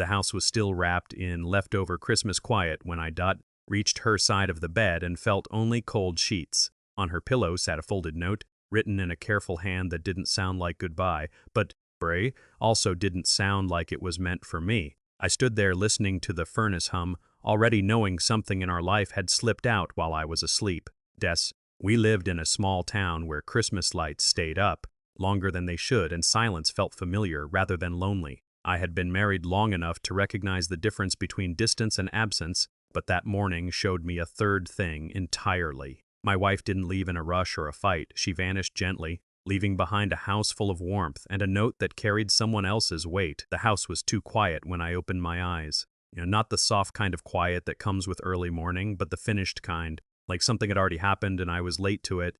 The house was still wrapped in leftover Christmas quiet when I reached her side of the bed and felt only cold sheets. On her pillow sat a folded note, written in a careful hand that didn't sound like goodbye, but Bray also didn't sound like it was meant for me. I stood there listening to the furnace hum, already knowing something in our life had slipped out while I was asleep. We lived in a small town where Christmas lights stayed up longer than they should, and silence felt familiar rather than lonely. I had been married long enough to recognize the difference between distance and absence, but that morning showed me a third thing entirely. My wife didn't leave in a rush or a fight. She vanished gently, leaving behind a house full of warmth and a note that carried someone else's weight. The house was too quiet when I opened my eyes. Not the soft kind of quiet that comes with early morning, but the finished kind, like something had already happened and I was late to it.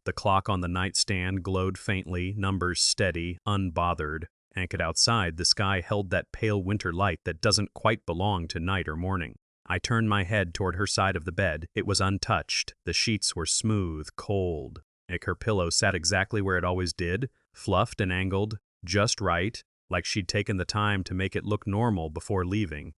The clock on the nightstand glowed faintly, numbers steady, unbothered. Anchored outside, the sky held that pale winter light that doesn't quite belong to night or morning. I turned my head toward her side of the bed. It was untouched. The sheets were smooth, cold. Her pillow sat exactly where it always did, fluffed and angled, just right, like she'd taken the time to make it look normal before leaving.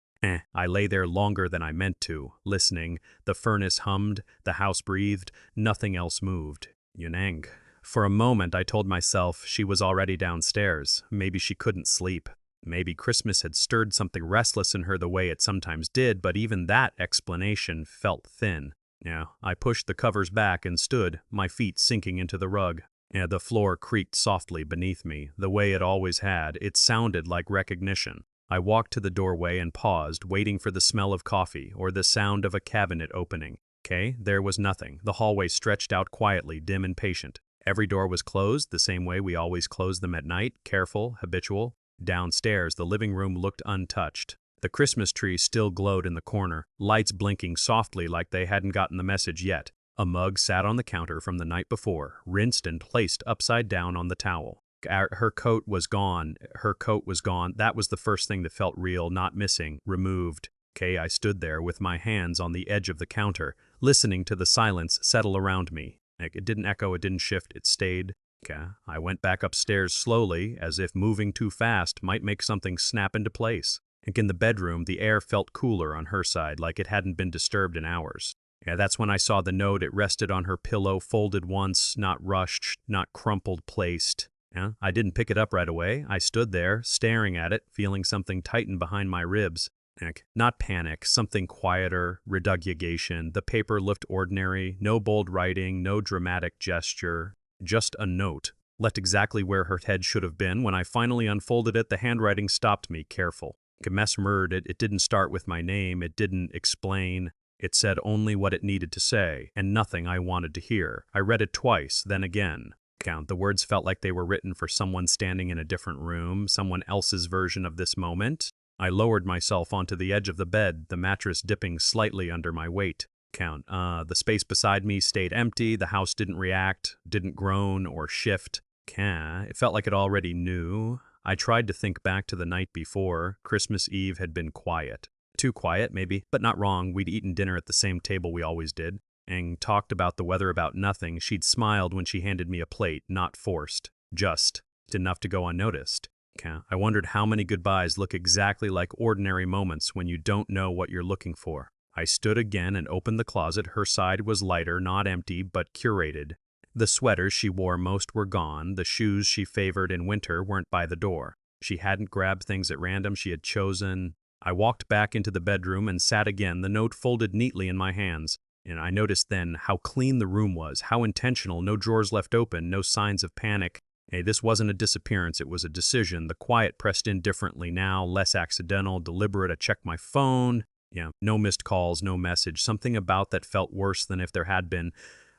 I lay there longer than I meant to, listening. The furnace hummed, the house breathed, nothing else moved. Yunang. For a moment I told myself she was already downstairs. Maybe she couldn't sleep. Maybe Christmas had stirred something restless in her the way it sometimes did, but even that explanation felt thin. I pushed the covers back and stood, my feet sinking into the rug. The floor creaked softly beneath me, the way it always had. It sounded like recognition. I walked to the doorway and paused, waiting for the smell of coffee or the sound of a cabinet opening. There was nothing. The hallway stretched out quietly, dim and patient. Every door was closed, the same way we always close them at night, careful, habitual. Downstairs, the living room looked untouched. The Christmas tree still glowed in the corner, lights blinking softly like they hadn't gotten the message yet. A mug sat on the counter from the night before, rinsed and placed upside down on the towel. Her coat was gone. That was the first thing that felt real, not missing, removed. I stood there with my hands on the edge of the counter, listening to the silence settle around me. It didn't echo, it didn't shift, it stayed. I went back upstairs slowly, as if moving too fast might make something snap into place. In the bedroom, the air felt cooler on her side, like it hadn't been disturbed in hours. That's when I saw the note. It rested on her pillow, folded once, not rushed, not crumpled, placed. I didn't pick it up right away. I stood there, staring at it, feeling something tighten behind my ribs. Not panic, something quieter, redugiation. The paper looked ordinary, no bold writing, no dramatic gesture. Just a note, left exactly where her head should have been. When I finally unfolded it, the handwriting stopped me, careful. It didn't start with my name, it didn't explain. It said only what it needed to say, and nothing I wanted to hear. I read it twice, then again. The words felt like they were written for someone standing in a different room, someone else's version of this moment. I lowered myself onto the edge of the bed, the mattress dipping slightly under my weight. The space beside me stayed empty, the house didn't react, didn't groan or shift. It felt like it already knew. I tried to think back to the night before. Christmas Eve had been quiet. Too quiet, maybe, but not wrong. We'd eaten dinner at the same table we always did, and talked about the weather, about nothing. She'd smiled when she handed me a plate, not forced, just enough to go unnoticed. I wondered how many goodbyes look exactly like ordinary moments when you don't know what you're looking for. I stood again and opened the closet. Her side was lighter, not empty, but curated. The sweaters she wore most were gone. The shoes she favored in winter weren't by the door. She hadn't grabbed things at random. She had chosen. I walked back into the bedroom and sat again, the note folded neatly in my hands. I noticed then how clean the room was, how intentional, no drawers left open, no signs of panic. This wasn't a disappearance, it was a decision. The quiet pressed in differently now, less accidental, deliberate. I checked my phone. No missed calls, no message. Something about that felt worse than if there had been.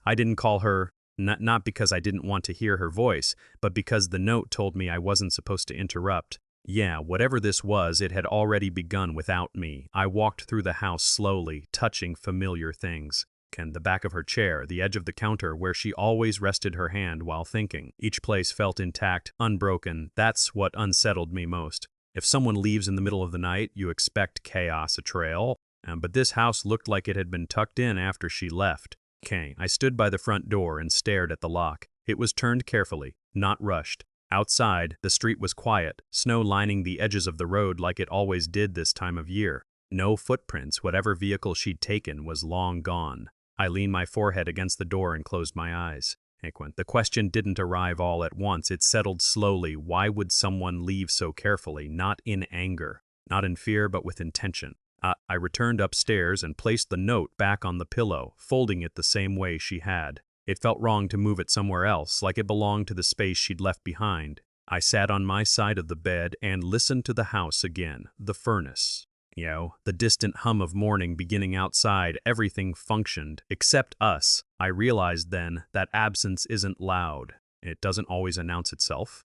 I didn't call her, not because I didn't want to hear her voice, but because the note told me I wasn't supposed to interrupt. Whatever this was, it had already begun without me. I walked through the house slowly, touching familiar things. The back of her chair, the edge of the counter where she always rested her hand while thinking. Each place felt intact, unbroken. That's what unsettled me most. If someone leaves in the middle of the night, you expect chaos, a trail. But this house looked like it had been tucked in after she left. I stood by the front door and stared at the lock. It was turned carefully, not rushed. Outside, the street was quiet, snow lining the edges of the road like it always did this time of year. No footprints, whatever vehicle she'd taken was long gone. I leaned my forehead against the door and closed my eyes. The question didn't arrive all at once, it settled slowly. Why would someone leave so carefully, not in anger, not in fear, but with intention? I returned upstairs and placed the note back on the pillow, folding it the same way she had. It felt wrong to move it somewhere else, like it belonged to the space she'd left behind. I sat on my side of the bed and listened to the house again, the furnace. The distant hum of morning beginning outside, everything functioned, except us. I realized then that absence isn't loud. It doesn't always announce itself.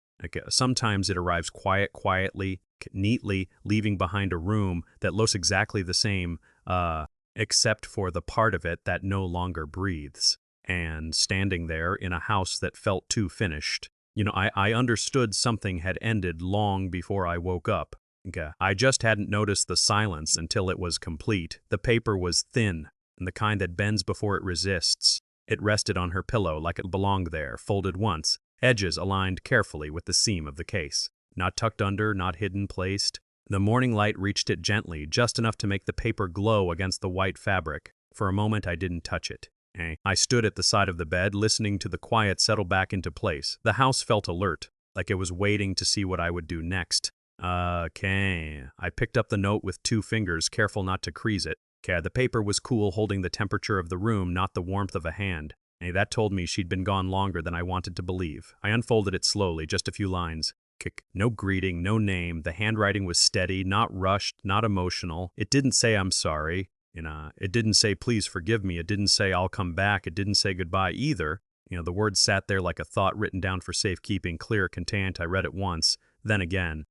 Sometimes it arrives quietly, neatly, leaving behind a room that looks exactly the same, except for the part of it that no longer breathes. And standing there in a house that felt too finished, I understood something had ended long before I woke up. I just hadn't noticed the silence until it was complete. The paper was thin, and the kind that bends before it resists. It rested on her pillow like it belonged there, folded once, edges aligned carefully with the seam of the case. Not tucked under, not hidden, placed. The morning light reached it gently, just enough to make the paper glow against the white fabric. For a moment I didn't touch it. I stood at the side of the bed, listening to the quiet settle back into place. The house felt alert, like it was waiting to see what I would do next. I picked up the note with 2 fingers, careful not to crease it. The paper was cool, holding the temperature of the room, not the warmth of a hand. That told me she'd been gone longer than I wanted to believe. I unfolded it slowly, just a few lines. No greeting, no name. The handwriting was steady, not rushed, not emotional. It didn't say I'm sorry. It didn't say please forgive me. It didn't say I'll come back. It didn't say goodbye either. The words sat there like a thought written down for safekeeping, clear, contained. I read it once, then again.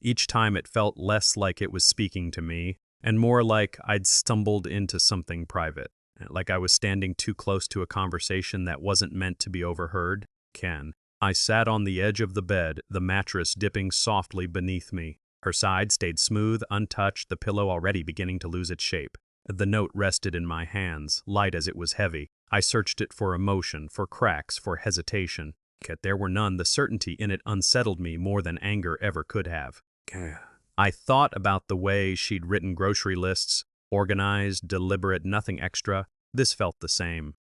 Each time it felt less like it was speaking to me, and more like I'd stumbled into something private. Like I was standing too close to a conversation that wasn't meant to be overheard. I sat on the edge of the bed, the mattress dipping softly beneath me. Her side stayed smooth, untouched, the pillow already beginning to lose its shape. The note rested in my hands, light as it was heavy. I searched it for emotion, for cracks, for hesitation. Yet there were none. The certainty in it unsettled me more than anger ever could have. I thought about the way she'd written grocery lists, organized, deliberate, nothing extra. This felt the same.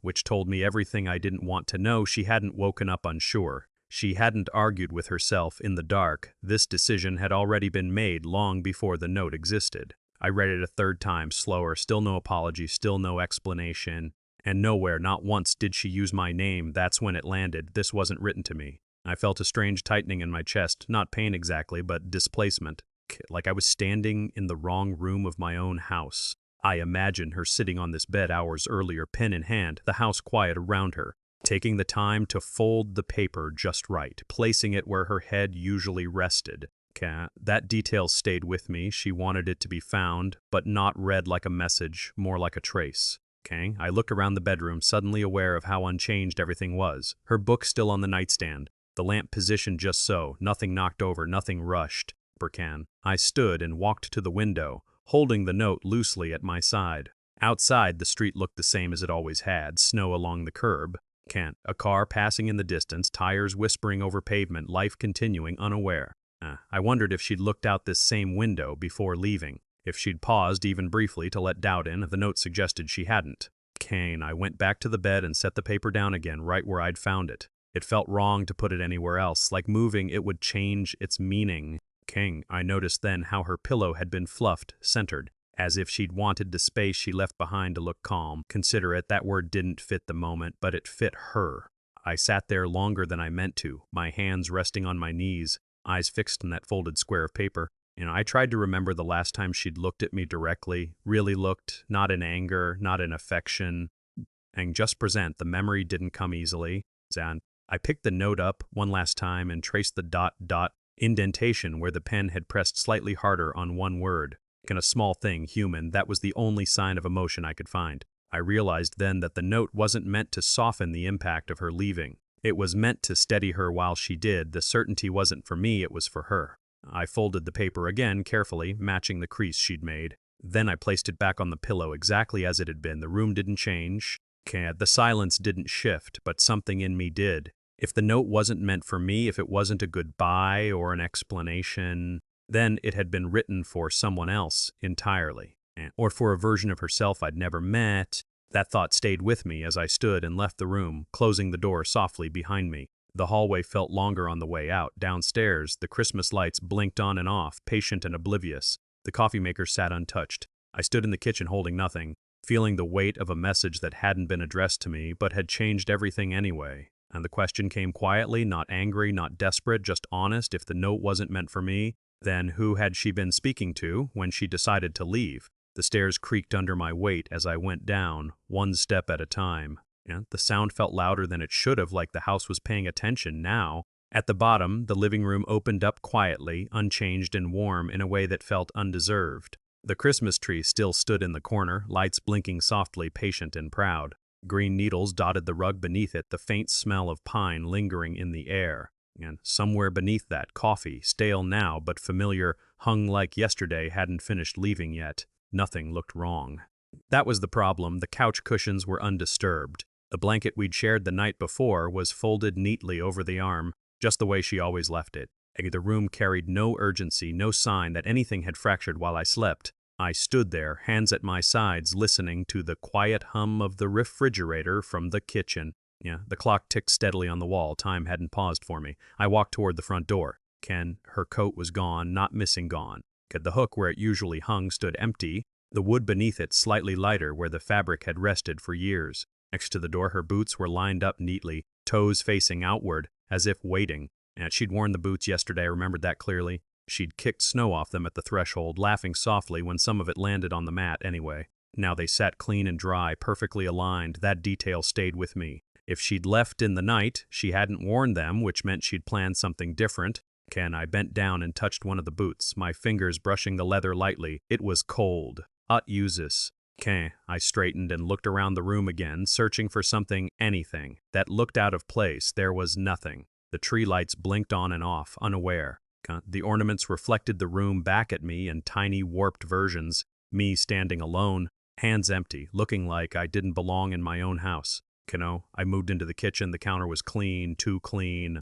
Which told me everything I didn't want to know. She hadn't woken up unsure. She hadn't argued with herself in the dark. This decision had already been made long before the note existed. I read it a 3rd time, slower, still no apology, still no explanation. And nowhere, not once, did she use my name. That's when it landed. This wasn't written to me. I felt a strange tightening in my chest, not pain exactly, but displacement. Like I was standing in the wrong room of my own house. I imagined her sitting on this bed hours earlier, pen in hand, the house quiet around her, taking the time to fold the paper just right, placing it where her head usually rested. That detail stayed with me. She wanted it to be found, but not read like a message, more like a trace. I looked around the bedroom, suddenly aware of how unchanged everything was. Her book still on the nightstand, the lamp positioned just so, nothing knocked over, nothing rushed. I stood and walked to the window, holding the note loosely at my side. Outside, the street looked the same as it always had, snow along the curb. A car passing in the distance, tires whispering over pavement, life continuing unaware. I wondered if she'd looked out this same window before leaving. If she'd paused even briefly to let doubt in, the note suggested she hadn't. I went back to the bed and set the paper down again right where I'd found it. It felt wrong to put it anywhere else, like moving it would change its meaning. I noticed then how her pillow had been fluffed, centered, as if she'd wanted the space she left behind to look calm, considerate. That word didn't fit the moment, but it fit her. I sat there longer than I meant to, my hands resting on my knees, eyes fixed on that folded square of paper. I tried to remember the last time she'd looked at me directly, really looked, not in anger, not in affection, and just present. The memory didn't come easily. I picked the note up one last time and traced the ... indentation where the pen had pressed slightly harder on one word. A small thing, human, that was the only sign of emotion I could find. I realized then that the note wasn't meant to soften the impact of her leaving. It was meant to steady her while she did. The certainty wasn't for me, it was for her. I folded the paper again carefully, matching the crease she'd made. Then I placed it back on the pillow exactly as it had been. The room didn't change. The silence didn't shift, but something in me did. If the note wasn't meant for me, if it wasn't a goodbye or an explanation, then it had been written for someone else entirely, or for a version of herself I'd never met. That thought stayed with me as I stood and left the room, closing the door softly behind me. The hallway felt longer on the way out. Downstairs, the Christmas lights blinked on and off, patient and oblivious. The coffee maker sat untouched. I stood in the kitchen holding nothing, feeling the weight of a message that hadn't been addressed to me, but had changed everything anyway. And the question came quietly, not angry, not desperate, just honest. If the note wasn't meant for me, then who had she been speaking to when she decided to leave? The stairs creaked under my weight as I went down, one step at a time. The sound felt louder than it should have, like the house was paying attention now. At the bottom, the living room opened up quietly, unchanged and warm in a way that felt undeserved. The Christmas tree still stood in the corner, lights blinking softly, patient and proud. Green needles dotted the rug beneath it, the faint smell of pine lingering in the air. And somewhere beneath that, coffee, stale now but familiar, hung like yesterday, hadn't finished leaving yet. Nothing looked wrong. That was the problem. The couch cushions were undisturbed. The blanket we'd shared the night before was folded neatly over the arm, just the way she always left it. The room carried no urgency, no sign that anything had fractured while I slept. I stood there, hands at my sides, listening to the quiet hum of the refrigerator from the kitchen. The clock ticked steadily on the wall. Time hadn't paused for me. I walked toward the front door. Her coat was gone, not missing gone. The hook where it usually hung stood empty, the wood beneath it slightly lighter where the fabric had rested for years. Next to the door, her boots were lined up neatly, toes facing outward, as if waiting. She'd worn the boots yesterday, I remembered that clearly. She'd kicked snow off them at the threshold, laughing softly when some of it landed on the mat anyway. Now they sat clean and dry, perfectly aligned. That detail stayed with me. If she'd left in the night, she hadn't worn them, which meant she'd planned something different. I bent down and touched one of the boots, my fingers brushing the leather lightly. It was cold. Ut usus. I straightened and looked around the room again, searching for something, anything, that looked out of place. There was nothing. The tree lights blinked on and off, unaware. The ornaments reflected the room back at me in tiny, warped versions, me standing alone, hands empty, looking like I didn't belong in my own house. I moved into the kitchen. The counter was clean, too clean.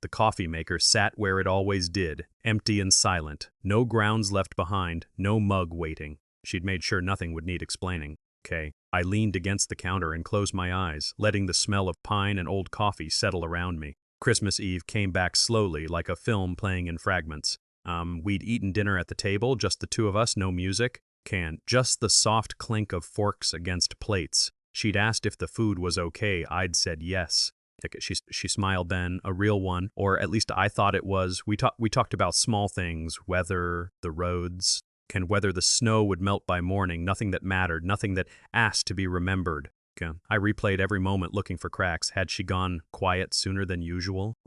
The coffee maker sat where it always did, empty and silent. No grounds left behind, no mug waiting. She'd made sure nothing would need explaining. I leaned against the counter and closed my eyes, letting the smell of pine and old coffee settle around me. Christmas Eve came back slowly, like a film playing in fragments. We'd eaten dinner at the table, just the two of us, no music. Just the soft clink of forks against plates. She'd asked if the food was okay. I'd said yes. She smiled then, a real one, or at least I thought it was. We talked about small things, weather, the roads, whether the snow would melt by morning, nothing that mattered, nothing that asked to be remembered. I replayed every moment looking for cracks. Had she gone quiet sooner than usual?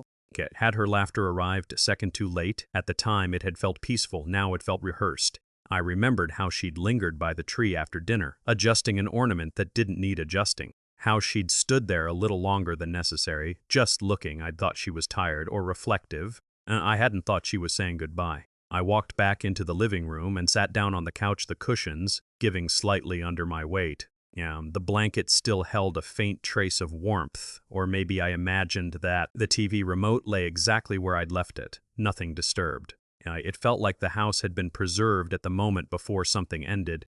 Had her laughter arrived a second too late? At the time it had felt peaceful, now it felt rehearsed. I remembered how she'd lingered by the tree after dinner, adjusting an ornament that didn't need adjusting. How she'd stood there a little longer than necessary, just looking. I'd thought she was tired or reflective. I hadn't thought she was saying goodbye. I walked back into the living room and sat down on the couch, the cushions giving slightly under my weight. The blanket still held a faint trace of warmth, or maybe I imagined that the TV remote lay exactly where I'd left it, nothing disturbed. It felt like the house had been preserved at the moment before something ended.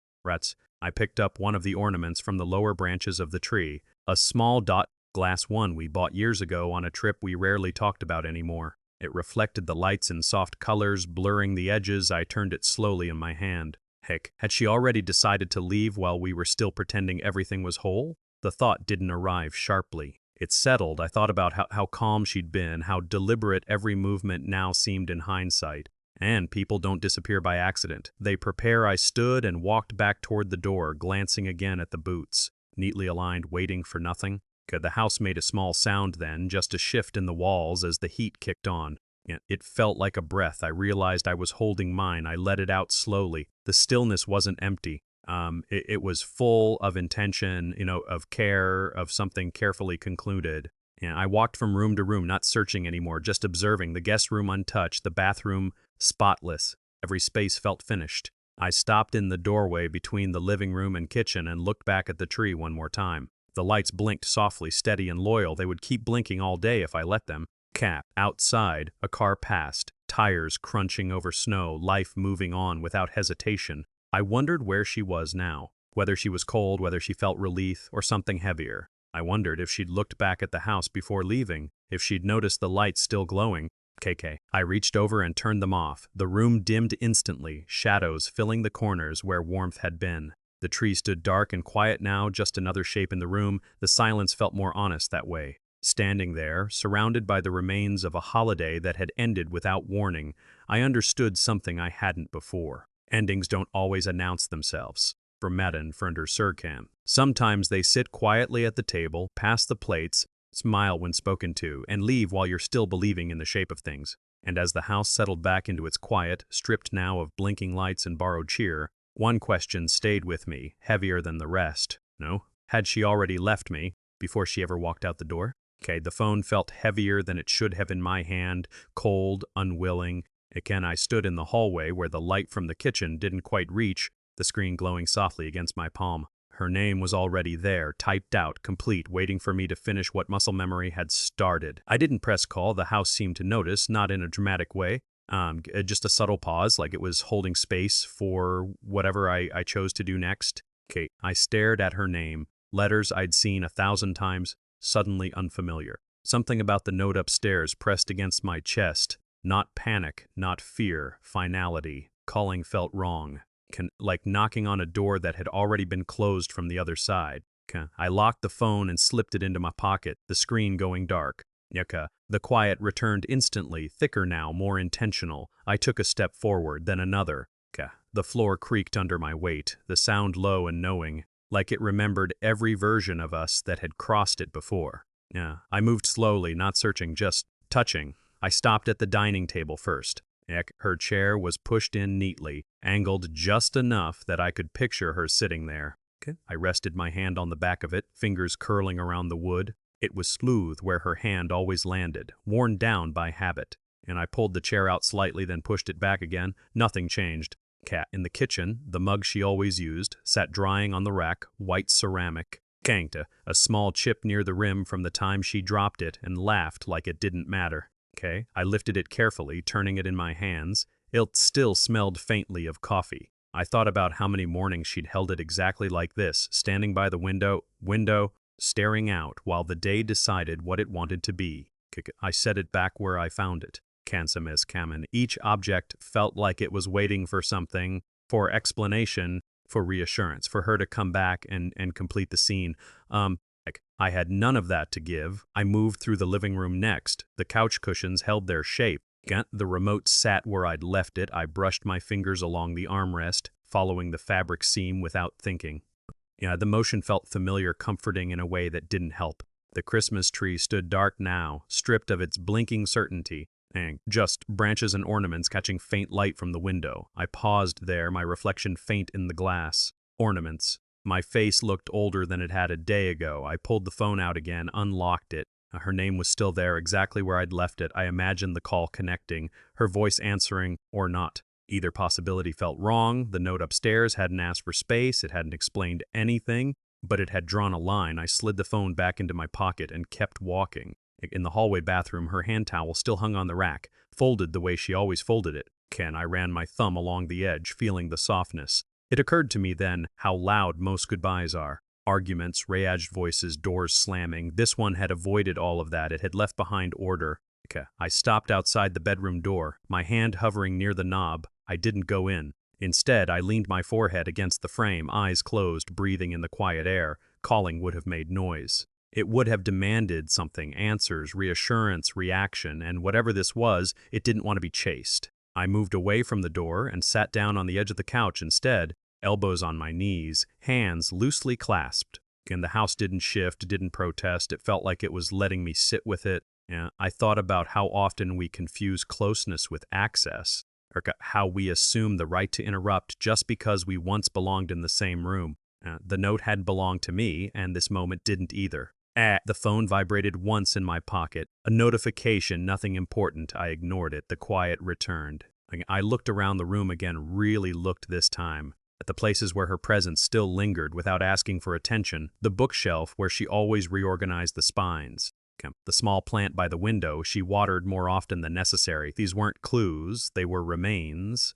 I picked up one of the ornaments from the lower branches of the tree, a small glass one we bought years ago on a trip we rarely talked about anymore. It reflected the lights in soft colors, blurring the edges. I turned it slowly in my hand. Had she already decided to leave while we were still pretending everything was whole? The thought didn't arrive sharply. It settled. I thought about how calm she'd been, how deliberate every movement now seemed in hindsight. And people don't disappear by accident. They prepare. I stood and walked back toward the door, glancing again at the boots, neatly aligned, waiting for nothing. The house made a small sound then, just a shift in the walls as the heat kicked on. It felt like a breath. I realized I was holding mine. I let it out slowly. The stillness wasn't empty. It was full of intention, of care, of something carefully concluded. I walked from room to room, not searching anymore, just observing. The guest room untouched, the bathroom spotless. Every space felt finished. I stopped in the doorway between the living room and kitchen and looked back at the tree one more time. The lights blinked softly, steady and loyal. They would keep blinking all day if I let them. Cat. Outside, a car passed, tires crunching over snow, life moving on without hesitation. I wondered where she was now. Whether she was cold, whether she felt relief, or something heavier. I wondered if she'd looked back at the house before leaving, if she'd noticed the lights still glowing. KK. I reached over and turned them off. The room dimmed instantly, shadows filling the corners where warmth had been. The tree stood dark and quiet now, just another shape in the room. The silence felt more honest that way. Standing there, surrounded by the remains of a holiday that had ended without warning, I understood something I hadn't before. Endings don't always announce themselves. From Madden Frender Surkam. Sometimes they sit quietly at the table, pass the plates, smile when spoken to, and leave while you're still believing in the shape of things. And as the house settled back into its quiet, stripped now of blinking lights and borrowed cheer, one question stayed with me, heavier than the rest. No? Had she already left me before she ever walked out the door? Okay, the phone felt heavier than it should have in my hand, cold, unwilling. Again, I stood in the hallway where the light from the kitchen didn't quite reach, the screen glowing softly against my palm. Her name was already there, typed out, complete, waiting for me to finish what muscle memory had started. I didn't press call. The house seemed to notice, not in a dramatic way. Just a subtle pause, like it was holding space for whatever I chose to do next. Okay, I stared at her name, letters I'd seen 1,000 times, suddenly unfamiliar. Something about the note upstairs pressed against my chest. Not panic, not fear, finality. Calling felt wrong. Like knocking on a door that had already been closed from the other side. I locked the phone and slipped it into my pocket, the screen going dark. The quiet returned instantly, thicker now, more intentional. I took a step forward, then another. The floor creaked under my weight, the sound low and knowing, like it remembered every version of us that had crossed it before. I moved slowly, not searching, just touching. I stopped at the dining table first. Her chair was pushed in neatly, angled just enough that I could picture her sitting there. I rested my hand on the back of it, fingers curling around the wood. It was smooth where her hand always landed, worn down by habit. And I pulled the chair out slightly, then pushed it back again. Nothing changed. In the kitchen, the mug she always used, sat drying on the rack, white ceramic. A small chip near the rim from the time she dropped it and laughed like it didn't matter. I lifted it carefully, turning it in my hands. It still smelled faintly of coffee. I thought about how many mornings she'd held it exactly like this, standing by the window, staring out while the day decided what it wanted to be. I set it back where I found it. Kansames Kamen. Each object felt like it was waiting for something, for explanation, for reassurance, for her to come back and complete the scene. I had none of that to give. I moved through the living room next. The couch cushions held their shape. The remote sat where I'd left it. I brushed my fingers along the armrest, following the fabric seam without thinking. The motion felt familiar, comforting in a way that didn't help. The Christmas tree stood dark now, stripped of its blinking certainty, and just branches and ornaments catching faint light from the window. I paused there, my reflection faint in the glass. Ornaments. My face looked older than it had a day ago. I pulled the phone out again, unlocked it. Her name was still there, exactly where I'd left it. I imagined the call connecting, her voice answering, or not. Either possibility felt wrong. The note upstairs hadn't asked for space, it hadn't explained anything, but it had drawn a line. I slid the phone back into my pocket and kept walking. In the hallway bathroom, her hand towel still hung on the rack, folded the way she always folded it. I ran my thumb along the edge, feeling the softness. It occurred to me then how loud most goodbyes are. Arguments, rage voices, doors slamming. This one had avoided all of that. It had left behind order. I stopped outside the bedroom door, my hand hovering near the knob. I didn't go in. Instead, I leaned my forehead against the frame, eyes closed, breathing in the quiet air. Calling would have made noise. It would have demanded something, answers, reassurance, reaction, and whatever this was, it didn't want to be chased. I moved away from the door and sat down on the edge of the couch instead, elbows on my knees, hands loosely clasped. And the house didn't shift, didn't protest. It felt like it was letting me sit with it. I thought about how often we confuse closeness with access, or how we assume the right to interrupt just because we once belonged in the same room. The note hadn't belonged to me, and this moment didn't either. The phone vibrated once in my pocket. A notification, nothing important. I ignored it. The quiet returned. I looked around the room again, really looked this time. at the places where her presence still lingered without asking for attention, the bookshelf where she always reorganized the spines. The small plant by the window she watered more often than necessary. These weren't clues, they were remains.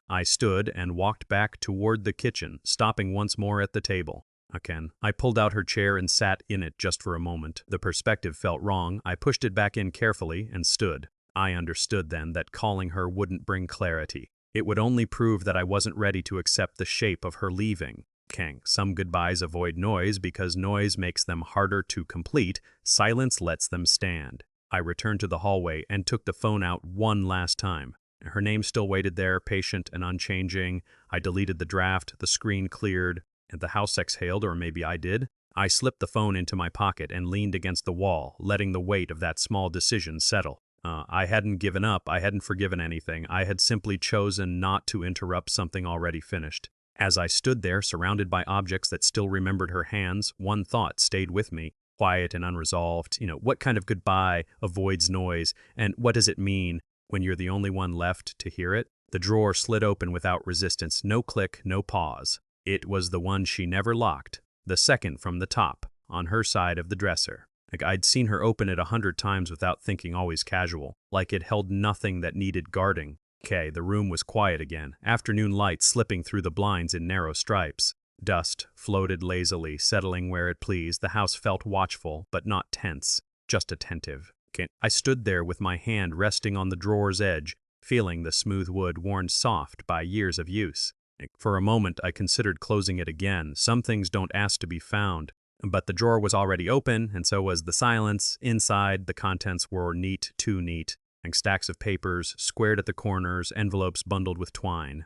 I stood and walked back toward the kitchen, stopping once more at the table. I pulled out her chair and sat in it just for a moment. The perspective felt wrong. I pushed it back in carefully and stood. I understood then that calling her wouldn't bring clarity. It would only prove that I wasn't ready to accept the shape of her leaving. Some goodbyes avoid noise because noise makes them harder to complete. Silence lets them stand. I returned to the hallway and took the phone out one last time. Her name still waited there, patient and unchanging. I deleted the draft, the screen cleared, and the house exhaled, or maybe I did. I slipped the phone into my pocket and leaned against the wall, letting the weight of that small decision settle. I hadn't given up, I hadn't forgiven anything, I had simply chosen not to interrupt something already finished. As I stood there, surrounded by objects that still remembered her hands, one thought stayed with me, quiet and unresolved. What kind of goodbye avoids noise, and what does it mean when you're the only one left to hear it? The drawer slid open without resistance, no click, no pause. It was the one she never locked, the second from the top, on her side of the dresser. I'd seen her open it 100 times without thinking, always casual, like it held nothing that needed guarding. The room was quiet again, afternoon light slipping through the blinds in narrow stripes. Dust floated lazily, settling where it pleased. The house felt watchful, but not tense, just attentive. I stood there with my hand resting on the drawer's edge, feeling the smooth wood worn soft by years of use. For a moment, I considered closing it again. Some things don't ask to be found. But the drawer was already open, and so was the silence. Inside, the contents were neat, too neat. Stacks of papers, squared at the corners, envelopes bundled with twine.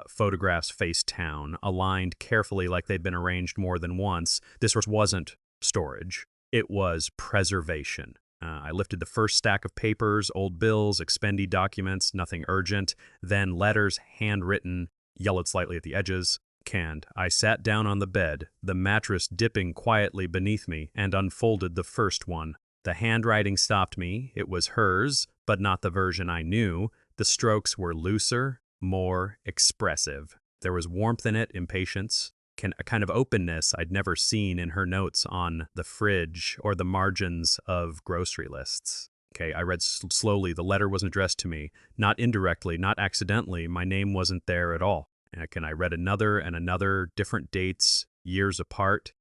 Photographs faced down, aligned carefully like they'd been arranged more than once. This wasn't storage. It was preservation. I lifted the first stack of papers, old bills, expendi documents, nothing urgent. Then letters, handwritten, yellowed slightly at the edges. Canned. I sat down on the bed, the mattress dipping quietly beneath me, and unfolded the first one. The handwriting stopped me. It was hers, but not the version I knew. The strokes were looser, more expressive. There was warmth in it, impatience, a kind of openness I'd never seen in her notes on the fridge or the margins of grocery lists. I read slowly. The letter wasn't addressed to me. Not indirectly, not accidentally. My name wasn't there at all. I read another and another, different dates, years apart.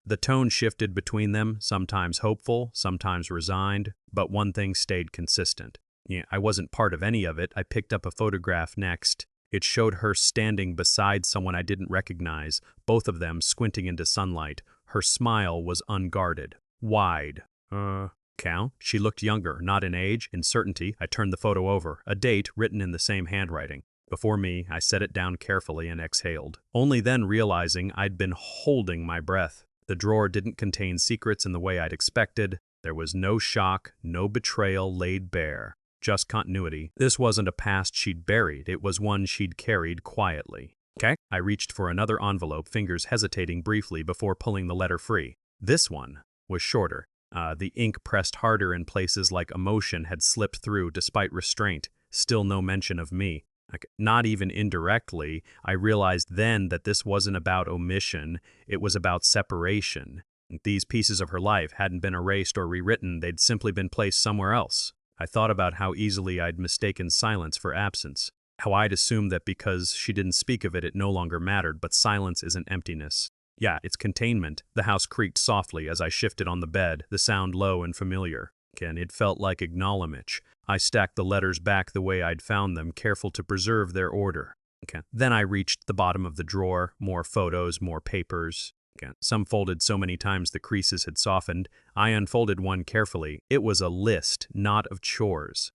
The tone shifted between them, sometimes hopeful, sometimes resigned, but one thing stayed consistent. I wasn't part of any of it. I picked up a photograph next. It showed her standing beside someone I didn't recognize, both of them squinting into sunlight. Her smile was unguarded, wide. She looked younger, not in age, in certainty. I turned the photo over, a date written in the same handwriting. Before me, I set it down carefully and exhaled, only then realizing I'd been holding my breath. The drawer didn't contain secrets in the way I'd expected. There was no shock, no betrayal laid bare, just continuity. This wasn't a past she'd buried, it was one she'd carried quietly. I reached for another envelope, fingers hesitating briefly before pulling the letter free. This one was shorter. The ink pressed harder in places like emotion had slipped through despite restraint. Still no mention of me. Not even indirectly. I realized then that this wasn't about omission, it was about separation. These pieces of her life hadn't been erased or rewritten, they'd simply been placed somewhere else. I thought about how easily I'd mistaken silence for absence, how I'd assumed that because she didn't speak of it, it no longer mattered, but silence isn't emptiness. It's containment. The house creaked softly as I shifted on the bed, the sound low and familiar. It felt like acknowledgement. I stacked the letters back the way I'd found them, careful to preserve their order. Then I reached the bottom of the drawer, more photos, more papers. Some folded so many times the creases had softened. I unfolded one carefully. It was a list, not of chores.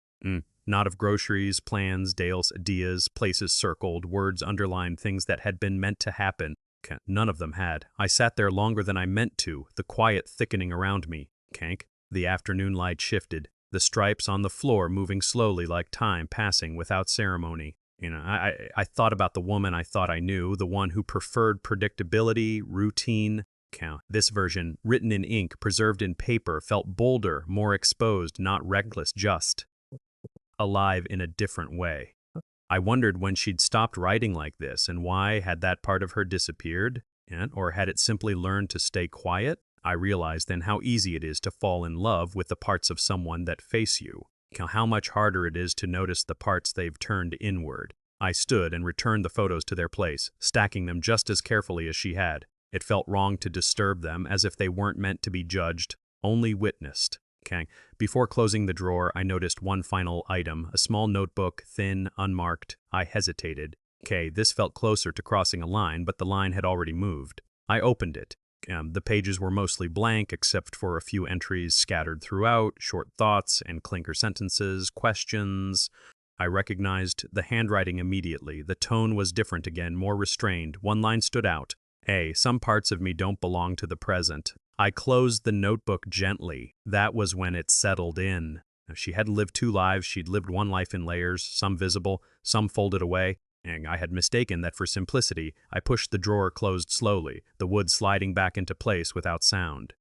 Not of groceries, plans, Dale's ideas, places circled, words underlined, things that had been meant to happen. None of them had. I sat there longer than I meant to, the quiet thickening around me. The afternoon light shifted, the stripes on the floor moving slowly like time passing without ceremony. I thought about the woman I thought I knew, the one who preferred predictability, routine. This version, written in ink, preserved in paper, felt bolder, more exposed, not reckless, just alive in a different way. I wondered when she'd stopped writing like this and why had that part of her disappeared, or had it simply learned to stay quiet? I realized then how easy it is to fall in love with the parts of someone that face you, how much harder it is to notice the parts they've turned inward. I stood and returned the photos to their place, stacking them just as carefully as she had. It felt wrong to disturb them, as if they weren't meant to be judged, only witnessed. Okay. Before closing the drawer, I noticed one final item, a small notebook, thin, unmarked. I hesitated. Okay, this felt closer to crossing a line, but the line had already moved. I opened it. The pages were mostly blank, except for a few entries scattered throughout, short thoughts and clinker sentences, questions. I recognized the handwriting immediately. The tone was different again, more restrained. One line stood out. Hey, some parts of me don't belong to the present. I closed the notebook gently. That was when it settled in. She hadn't lived two lives. She'd lived one life in layers, some visible, some folded away. And I had mistaken that for simplicity. I pushed the drawer closed slowly, the wood sliding back into place without sound.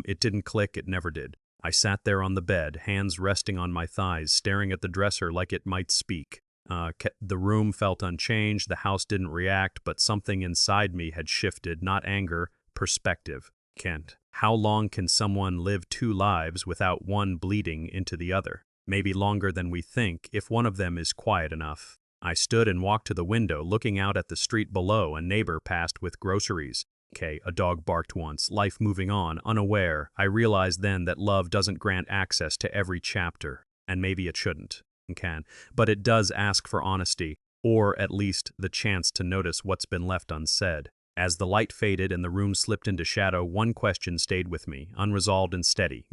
It didn't click, it never did. I sat there on the bed, hands resting on my thighs, staring at the dresser like it might speak. The room felt unchanged, the house didn't react, but something inside me had shifted, not anger, perspective. Kent, how long can someone live two lives without one bleeding into the other? Maybe longer than we think, if one of them is quiet enough. I stood and walked to the window, looking out at the street below. A neighbor passed with groceries. A dog barked once, life moving on, unaware. I realized then that love doesn't grant access to every chapter, and maybe it shouldn't. But it does ask for honesty, or at least the chance to notice what's been left unsaid. As the light faded and the room slipped into shadow, one question stayed with me, unresolved and steady.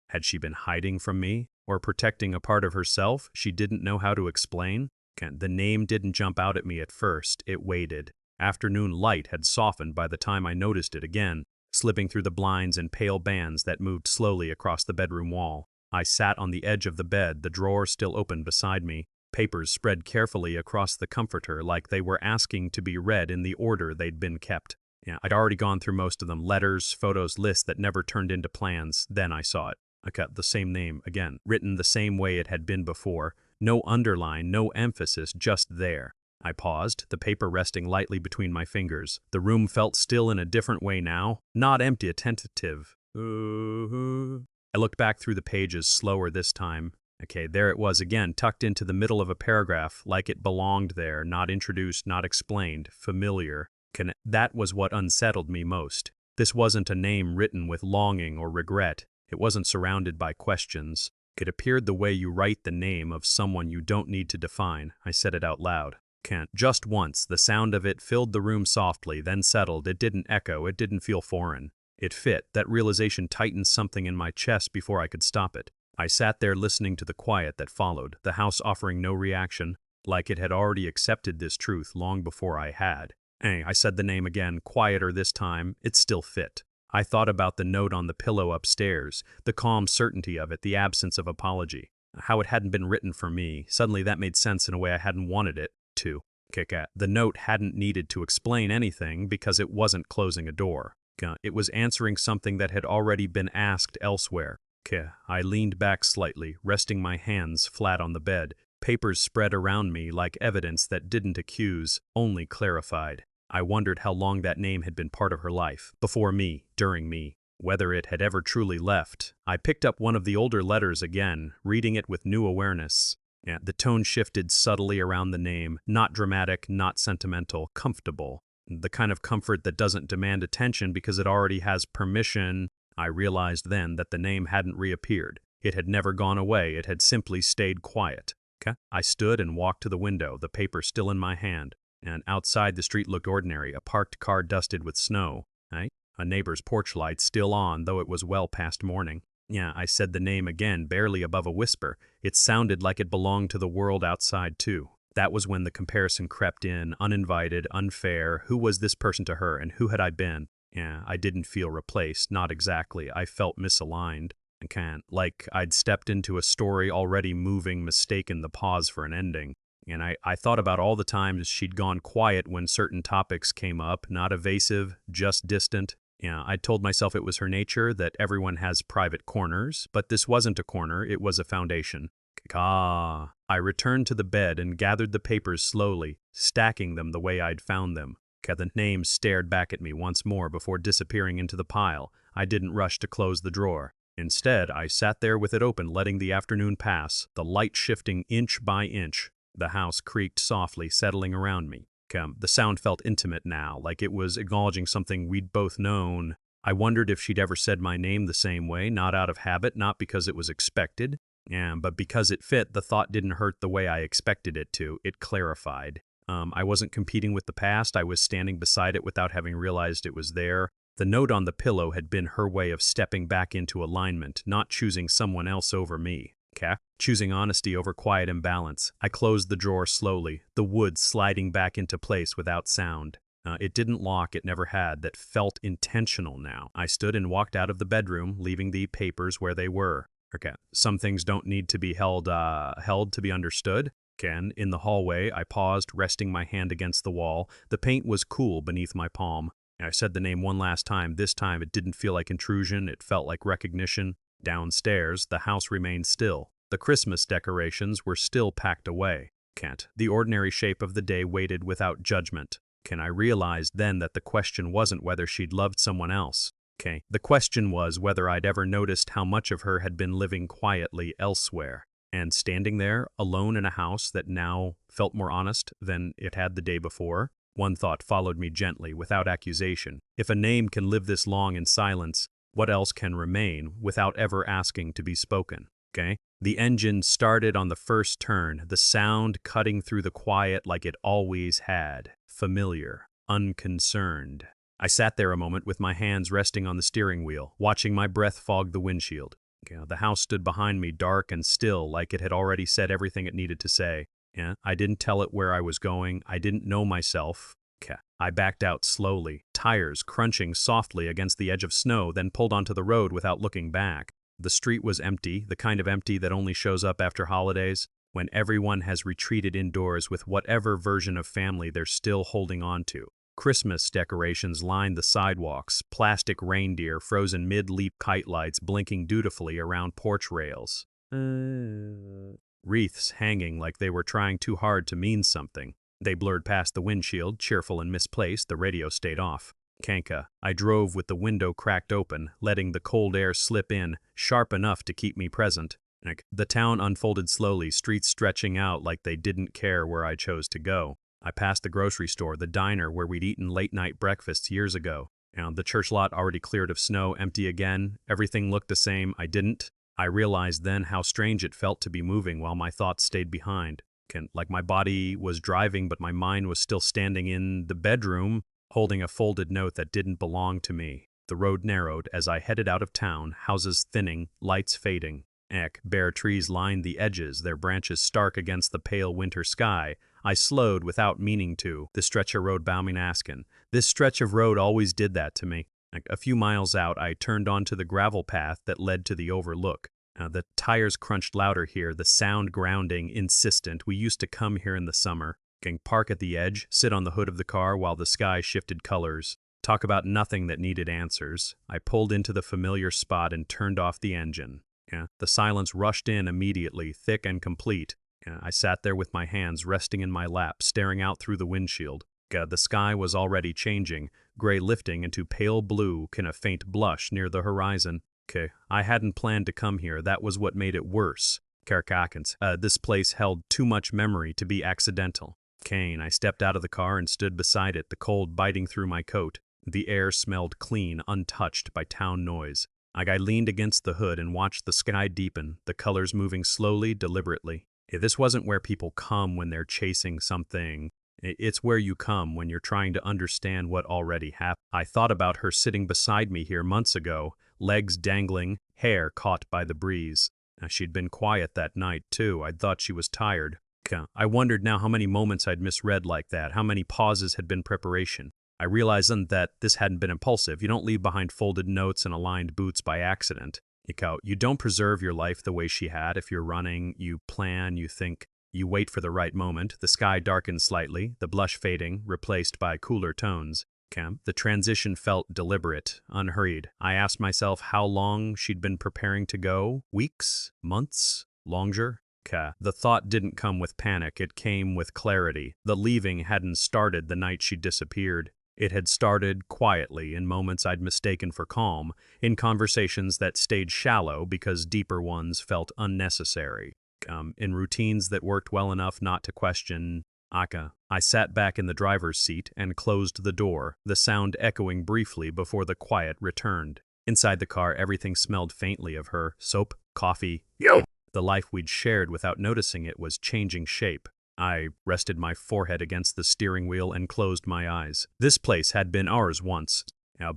Had she been hiding from me, or protecting a part of herself she didn't know how to explain? The name didn't jump out at me at first, it waited. Afternoon light had softened by the time I noticed it again, slipping through the blinds in pale bands that moved slowly across the bedroom wall. I sat on the edge of the bed, the drawer still open beside me, papers spread carefully across the comforter like they were asking to be read in the order they'd been kept. I'd already gone through most of them, letters, photos, lists that never turned into plans. Then I saw it. I got the same name again, written the same way it had been before. No underline, no emphasis, just there. I paused, the paper resting lightly between my fingers. The room felt still in a different way now, not empty, tentative. I looked back through the pages, slower this time. There it was again, tucked into the middle of a paragraph, like it belonged there, not introduced, not explained, familiar. That was what unsettled me most. This wasn't a name written with longing or regret. It wasn't surrounded by questions. It appeared the way you write the name of someone you don't need to define. I said it out loud. Just once, the sound of it filled the room softly, then settled. It didn't echo, it didn't feel foreign. It fit. That realization tightened something in my chest before I could stop it. I sat there listening to the quiet that followed, the house offering no reaction, like it had already accepted this truth long before I had. I said the name again, quieter this time. It still fit. I thought about the note on the pillow upstairs, the calm certainty of it, the absence of apology. How it hadn't been written for me. Suddenly that made sense in a way I hadn't wanted it to. The note hadn't needed to explain anything because it wasn't closing a door. It was answering something that had already been asked elsewhere. I leaned back slightly, resting my hands flat on the bed. Papers spread around me like evidence that didn't accuse, only clarified. I wondered how long that name had been part of her life, before me, during me, whether it had ever truly left. I picked up one of the older letters again, reading it with new awareness. The tone shifted subtly around the name, not dramatic, not sentimental, comfortable. The kind of comfort that doesn't demand attention because it already has permission. I realized then that the name hadn't reappeared. It had never gone away, it had simply stayed quiet. I stood and walked to the window, the paper still in my hand. And outside the street looked ordinary, a parked car dusted with snow. A neighbor's porch light still on, though it was well past morning. I said the name again, barely above a whisper. It sounded like it belonged to the world outside, too. That was when the comparison crept in, uninvited, unfair. Who was this person to her, and who had I been? I didn't feel replaced, not exactly. I felt misaligned. Like I'd stepped into a story already moving, mistaken the pause for an ending. And I thought about all the times she'd gone quiet when certain topics came up, not evasive, just distant. I'd told myself it was her nature, that everyone has private corners, but this wasn't a corner, it was a foundation. Ah. I returned to the bed and gathered the papers slowly, stacking them the way I'd found them. The name stared back at me once more before disappearing into the pile. I didn't rush to close the drawer. Instead, I sat there with it open, letting the afternoon pass, the light shifting inch by inch. The house creaked softly, settling around me. The sound felt intimate now, like it was acknowledging something we'd both known. I wondered if she'd ever said my name the same way, not out of habit, not because it was expected. But because it fit, the thought didn't hurt the way I expected it to. It clarified. I wasn't competing with the past. I was standing beside it without having realized it was there. The note on the pillow had been her way of stepping back into alignment, not choosing someone else over me. Choosing honesty over quiet imbalance. I closed the drawer slowly, the wood sliding back into place without sound. It didn't lock, it never had. That felt intentional now. I stood and walked out of the bedroom, leaving the papers where they were. Some things don't need to be held to be understood. In the hallway, I paused, resting my hand against the wall. The paint was cool beneath my palm. I said the name one last time. This time it didn't feel like intrusion, it felt like recognition. Downstairs, the house remained still. The Christmas decorations were still packed away. The ordinary shape of the day waited without judgment. I realized then that the question wasn't whether she'd loved someone else. The question was whether I'd ever noticed how much of her had been living quietly elsewhere. And standing there, alone in a house that now felt more honest than it had the day before, one thought followed me gently, without accusation. If a name can live this long in silence, what else can remain without ever asking to be spoken? The engine started on the first turn, the sound cutting through the quiet like it always had. Familiar, unconcerned. I sat there a moment with my hands resting on the steering wheel, watching my breath fog the windshield. The house stood behind me, dark and still, like it had already said everything it needed to say. I didn't tell it where I was going. I didn't know myself. I backed out slowly, tires crunching softly against the edge of snow, then pulled onto the road without looking back. The street was empty, the kind of empty that only shows up after holidays, when everyone has retreated indoors with whatever version of family they're still holding on to. Christmas decorations lined the sidewalks, plastic reindeer frozen mid-leap kite lights blinking dutifully around porch rails. Wreaths hanging like they were trying too hard to mean something. They blurred past the windshield, cheerful and misplaced. The radio stayed off. I drove with the window cracked open, letting the cold air slip in, sharp enough to keep me present. The town unfolded slowly, streets stretching out like they didn't care where I chose to go. I passed the grocery store, the diner where we'd eaten late-night breakfasts years ago. The church lot already cleared of snow, empty again. Everything looked the same. I realized then how strange it felt to be moving while my thoughts stayed behind. Like my body was driving, but my mind was still standing in the bedroom, holding a folded note that didn't belong to me. The road narrowed as I headed out of town, houses thinning, lights fading. Bare trees lined the edges, their branches stark against the pale winter sky. I slowed without meaning to. This stretch of road Bauminasken. This stretch of road always did that to me. A few miles out, I turned onto the gravel path that led to the overlook. The tires crunched louder here, the sound grounding, insistent. We used to come here in the summer. Park at the edge, sit on the hood of the car while the sky shifted colors. Talk about nothing that needed answers. I pulled into the familiar spot and turned off the engine. The silence rushed in immediately, thick and complete. I sat there with my hands resting in my lap, staring out through the windshield. The sky was already changing, gray lifting into pale blue, a faint blush near the horizon. I hadn't planned to come here. That was what made it worse. This place held too much memory to be accidental. I stepped out of the car and stood beside it, the cold biting through my coat. The air smelled clean, untouched by town noise. I leaned against the hood and watched the sky deepen, the colors moving slowly, deliberately. This wasn't where people come when they're chasing something. It's where you come when you're trying to understand what already happened. I thought about her sitting beside me here months ago, legs dangling, hair caught by the breeze. She'd been quiet that night, too. I'd thought she was tired. I wondered now how many moments I'd misread like that, how many pauses had been preparation. I realized then that this hadn't been impulsive. You don't leave behind folded notes and aligned boots by accident. You don't preserve your life the way she had. If you're running, you plan, you think, you wait for the right moment. The sky darkened slightly, the blush fading, replaced by cooler tones. The transition felt deliberate, unhurried. I asked myself how long she'd been preparing to go. Weeks? Months? Longer? The thought didn't come with panic, it came with clarity. The leaving hadn't started the night she disappeared. It had started quietly in moments I'd mistaken for calm, in conversations that stayed shallow because deeper ones felt unnecessary, in routines that worked well enough not to question Aka. I sat back in the driver's seat and closed the door, the sound echoing briefly before the quiet returned. Inside the car, everything smelled faintly of her. Soap, coffee. Yo! The life we'd shared without noticing it was changing shape. I rested my forehead against the steering wheel and closed my eyes. This place had been ours once,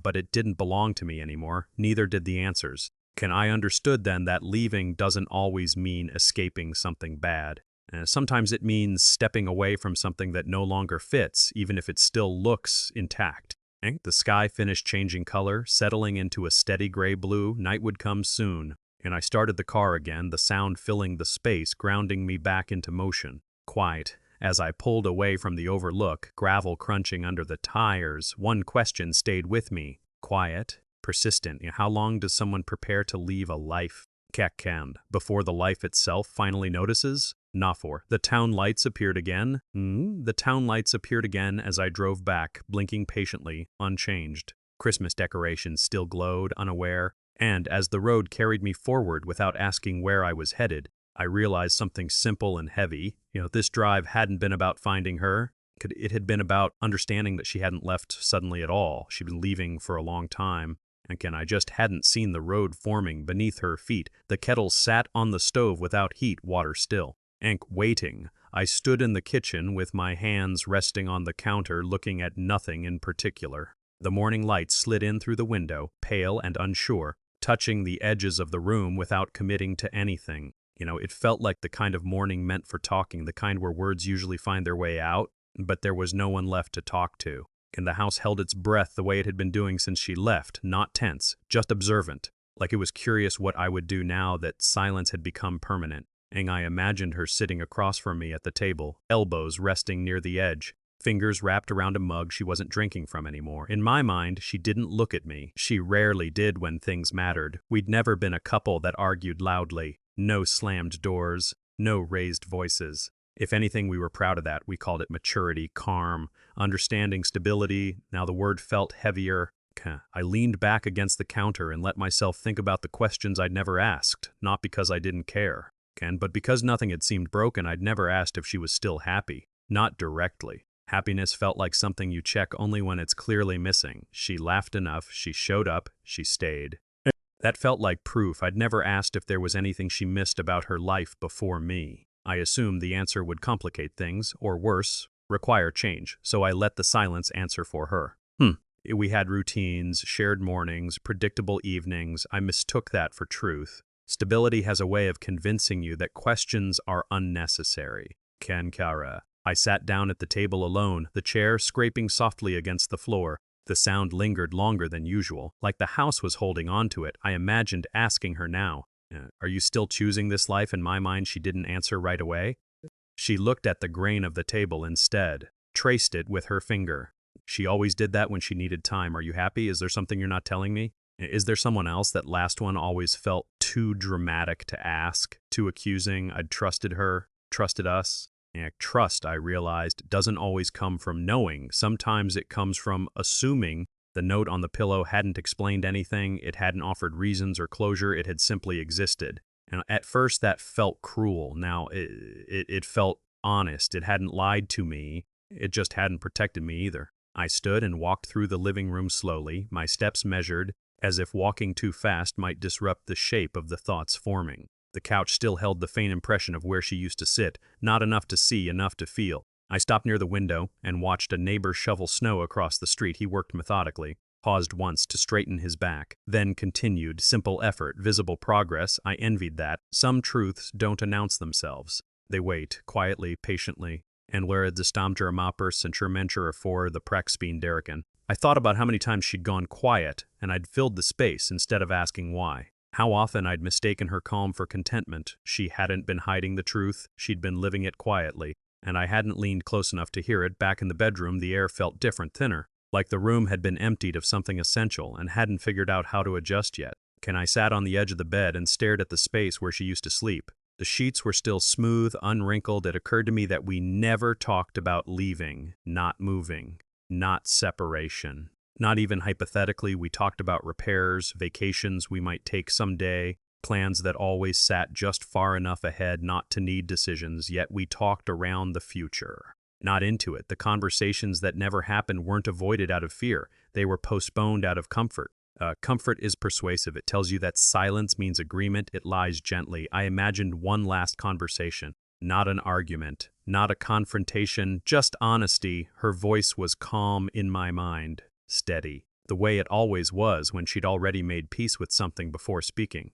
but it didn't belong to me anymore. Neither did the answers. I understood then that leaving doesn't always mean escaping something bad. Sometimes it means stepping away from something that no longer fits, even if it still looks intact. The sky finished changing color, settling into a steady gray-blue. Night would come soon. I started the car again, the sound filling the space, grounding me back into motion. Quiet. As I pulled away from the overlook, gravel crunching under the tires, one question stayed with me. Quiet, persistent. How long does someone prepare to leave a life? Before the life itself finally notices? Nafor. The town lights appeared again. The town lights appeared again as I drove back, blinking patiently, unchanged. Christmas decorations still glowed, unaware. And as the road carried me forward without asking where I was headed, I realized something simple and heavy. This drive hadn't been about finding her. It had been about understanding that she hadn't left suddenly at all. She'd been leaving for a long time. I just hadn't seen the road forming beneath her feet. The kettle sat on the stove without heat, water still. Waiting. I stood in the kitchen with my hands resting on the counter, looking at nothing in particular. The morning light slid in through the window, pale and unsure, touching the edges of the room without committing to anything. It felt like the kind of morning meant for talking, the kind where words usually find their way out, but there was no one left to talk to. The house held its breath the way it had been doing since she left, not tense, just observant, like it was curious what I would do now that silence had become permanent. I imagined her sitting across from me at the table, elbows resting near the edge, fingers wrapped around a mug she wasn't drinking from anymore. In my mind, she didn't look at me. She rarely did when things mattered. We'd never been a couple that argued loudly. No slammed doors, no raised voices. If anything, we were proud of that. We called it maturity, calm, understanding, stability. Now the word felt heavier. I leaned back against the counter and let myself think about the questions I'd never asked, not because I didn't care, but because nothing had seemed broken. I'd never asked if she was still happy. Not directly. Happiness felt like something you check only when it's clearly missing. She laughed enough, she showed up, she stayed. That felt like proof. I'd never asked if there was anything she missed about her life before me. I assumed the answer would complicate things, or worse, require change, so I let the silence answer for her. We had routines, shared mornings, predictable evenings. I mistook that for truth. Stability has a way of convincing you that questions are unnecessary. I sat down at the table alone, the chair scraping softly against the floor. The sound lingered longer than usual, like the house was holding on to it. I imagined asking her now, "Are you still choosing this life?" In my mind, she didn't answer right away. She looked at the grain of the table instead, traced it with her finger. She always did that when she needed time. "Are you happy? Is there something you're not telling me? Is there someone else?" That last one always felt too dramatic to ask, too accusing. I'd trusted her, trusted us. Trust, I realized, doesn't always come from knowing. Sometimes it comes from assuming. The note on the pillow hadn't explained anything. It hadn't offered reasons or closure. It had simply existed. And at first that felt cruel. Now it felt honest. It hadn't lied to me. It just hadn't protected me either. I stood and walked through the living room slowly, my steps measured, as if walking too fast might disrupt the shape of the thoughts forming. The couch still held the faint impression of where she used to sit, not enough to see, enough to feel. I stopped near the window and watched a neighbor shovel snow across the street. He worked methodically, paused once to straighten his back, then continued. Simple effort, visible progress. I envied that. Some truths don't announce themselves. They wait, quietly, patiently. And where the stamter mapper centurmenture for the praxpeen derrican. I thought about how many times she'd gone quiet, and I'd filled the space instead of asking why. How often I'd mistaken her calm for contentment. She hadn't been hiding the truth, she'd been living it quietly, and I hadn't leaned close enough to hear it. Back in the bedroom, the air felt different, thinner, like the room had been emptied of something essential and hadn't figured out how to adjust yet. I sat on the edge of the bed and stared at the space where she used to sleep. The sheets were still smooth, unwrinkled. It occurred to me that we never talked about leaving, not moving, not separation. Not even hypothetically, we talked about repairs, vacations we might take someday, plans that always sat just far enough ahead not to need decisions, yet we talked around the future. Not into it. The conversations that never happened weren't avoided out of fear. They were postponed out of comfort. Comfort is persuasive. It tells you that silence means agreement. It lies gently. I imagined one last conversation, not an argument, not a confrontation, just honesty. Her voice was calm in my mind, steady, the way it always was when she'd already made peace with something before speaking.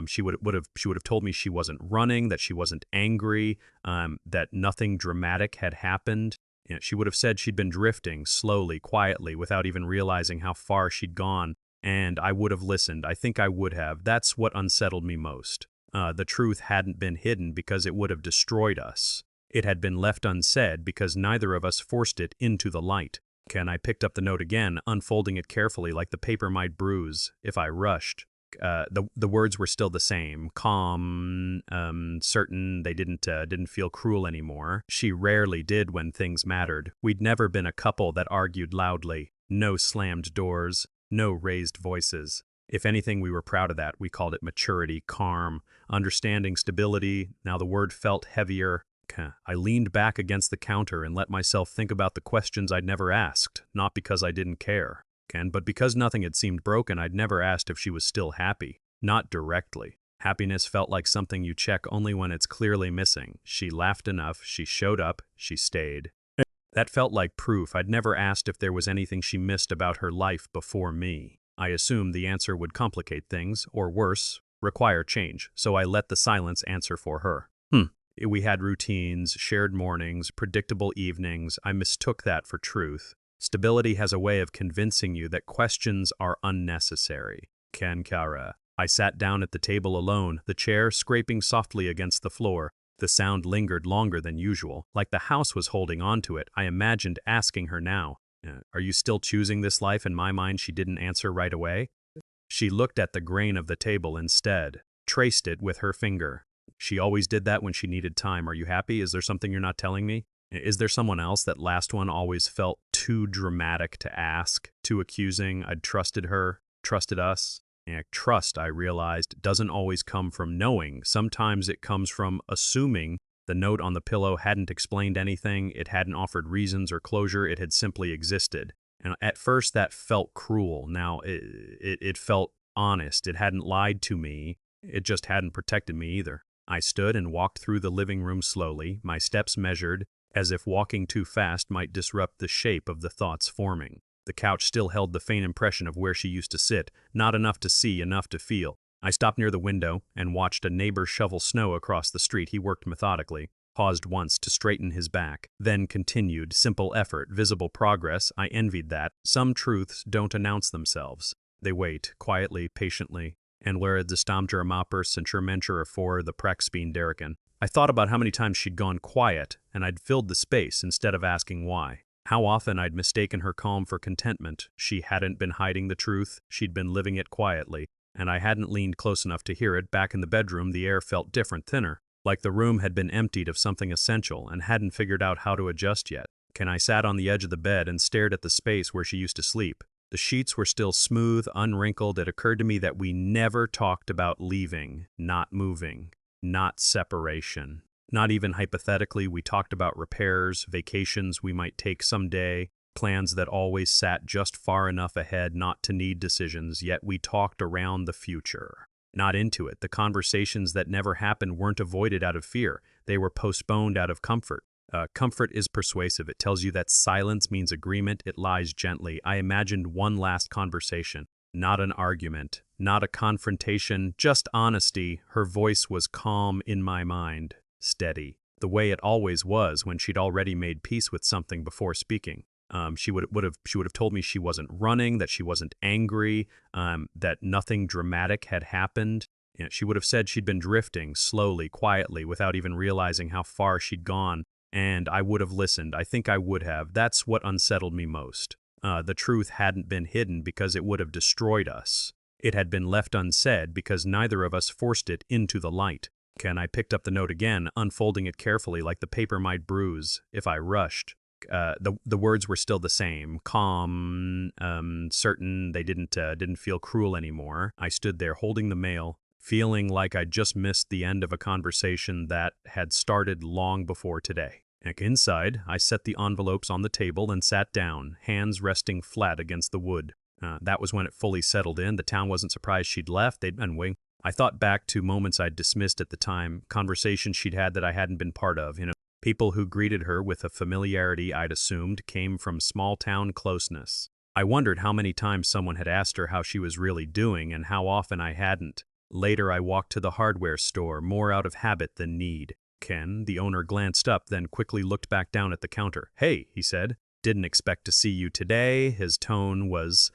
She would have told me she wasn't running, that she wasn't angry, that nothing dramatic had happened. She would have said she'd been drifting slowly, quietly, without even realizing how far she'd gone. And I would have listened. I think I would have. That's what unsettled me most. The truth hadn't been hidden because it would have destroyed us. It had been left unsaid because neither of us forced it into the light. I picked up the note again, unfolding it carefully like the paper might bruise if I rushed. The words were still the same, calm, certain. They didn't feel cruel anymore. She rarely did when things mattered. We'd never been a couple that argued loudly. No slammed doors. No raised voices. If anything, we were proud of that. We called it maturity, calm, understanding, stability. Now the word felt heavier. I leaned back against the counter and let myself think about the questions I'd never asked, not because I didn't care, but because nothing had seemed broken. I'd never asked if she was still happy. Not directly. Happiness felt like something you check only when it's clearly missing. She laughed enough, she showed up, she stayed. That felt like proof. I'd never asked if there was anything she missed about her life before me. I assumed the answer would complicate things, or worse, require change, so I let the silence answer for her. We had routines, shared mornings, predictable evenings. I mistook that for truth. Stability has a way of convincing you that questions are unnecessary. Kara. I sat down at the table alone, the chair scraping softly against the floor. The sound lingered longer than usual, like the house was holding on to it. I imagined asking her now, "Are you still choosing this life?" In my mind, she didn't answer right away. She looked at the grain of the table instead, traced it with her finger. She always did that when she needed time. "Are you happy? Is there something you're not telling me? Is there someone else?" That last one always felt too dramatic to ask, too accusing. I'd trusted her, trusted us. Trust, I realized, doesn't always come from knowing. Sometimes it comes from assuming. The note on the pillow hadn't explained anything. It hadn't offered reasons or closure. It had simply existed. And at first that felt cruel. Now it felt honest. It hadn't lied to me. It just hadn't protected me either. I stood and walked through the living room slowly, my steps measured, as if walking too fast might disrupt the shape of the thoughts forming. The couch still held the faint impression of where she used to sit, not enough to see, enough to feel. I stopped near the window and watched a neighbor shovel snow across the street. He worked methodically, paused once to straighten his back, then continued. Simple effort, visible progress. I envied that. Some truths don't announce themselves. They wait, quietly, patiently. And where the stamter mapper centurmenture for the praxbean derrican. I thought about how many times she'd gone quiet, and I'd filled the space instead of asking why. How often I'd mistaken her calm for contentment. She hadn't been hiding the truth, she'd been living it quietly, and I hadn't leaned close enough to hear it. Back in the bedroom, the air felt different, thinner, like the room had been emptied of something essential and hadn't figured out how to adjust yet. I sat on the edge of the bed and stared at the space where she used to sleep. The sheets were still smooth, unwrinkled. It occurred to me that we never talked about leaving, not moving, not separation. Not even hypothetically, we talked about repairs, vacations we might take someday, plans that always sat just far enough ahead not to need decisions, yet we talked around the future. Not into it. The conversations that never happened weren't avoided out of fear. They were postponed out of comfort. Comfort is persuasive. It tells you that silence means agreement. It lies gently. I imagined one last conversation, not an argument, not a confrontation, just honesty. Her voice was calm in my mind, steady, the way it always was when she'd already made peace with something before speaking. She would have told me she wasn't running, that she wasn't angry, that nothing dramatic had happened. She would have said she'd been drifting slowly, quietly, without even realizing how far she'd gone. And I would have listened. I think I would have. That's what unsettled me most. The truth hadn't been hidden because it would have destroyed us. It had been left unsaid because neither of us forced it into the light. Ken, I picked up the note again, unfolding it carefully like the paper might bruise if I rushed. The words were still the same, calm, certain. They didn't feel cruel anymore. I stood there holding the mail, feeling like I'd just missed the end of a conversation that had started long before today. Inside, I set the envelopes on the table and sat down, hands resting flat against the wood. That was when it fully settled in. The town wasn't surprised she'd left. They'd been waiting. I thought back to moments I'd dismissed at the time, conversations she'd had that I hadn't been part of, people who greeted her with a familiarity I'd assumed came from small-town closeness. I wondered how many times someone had asked her how she was really doing and how often I hadn't. Later, I walked to the hardware store, more out of habit than need. Ken, the owner, glanced up, then quickly looked back down at the counter. "Hey," he said. "Didn't expect to see you today." His tone was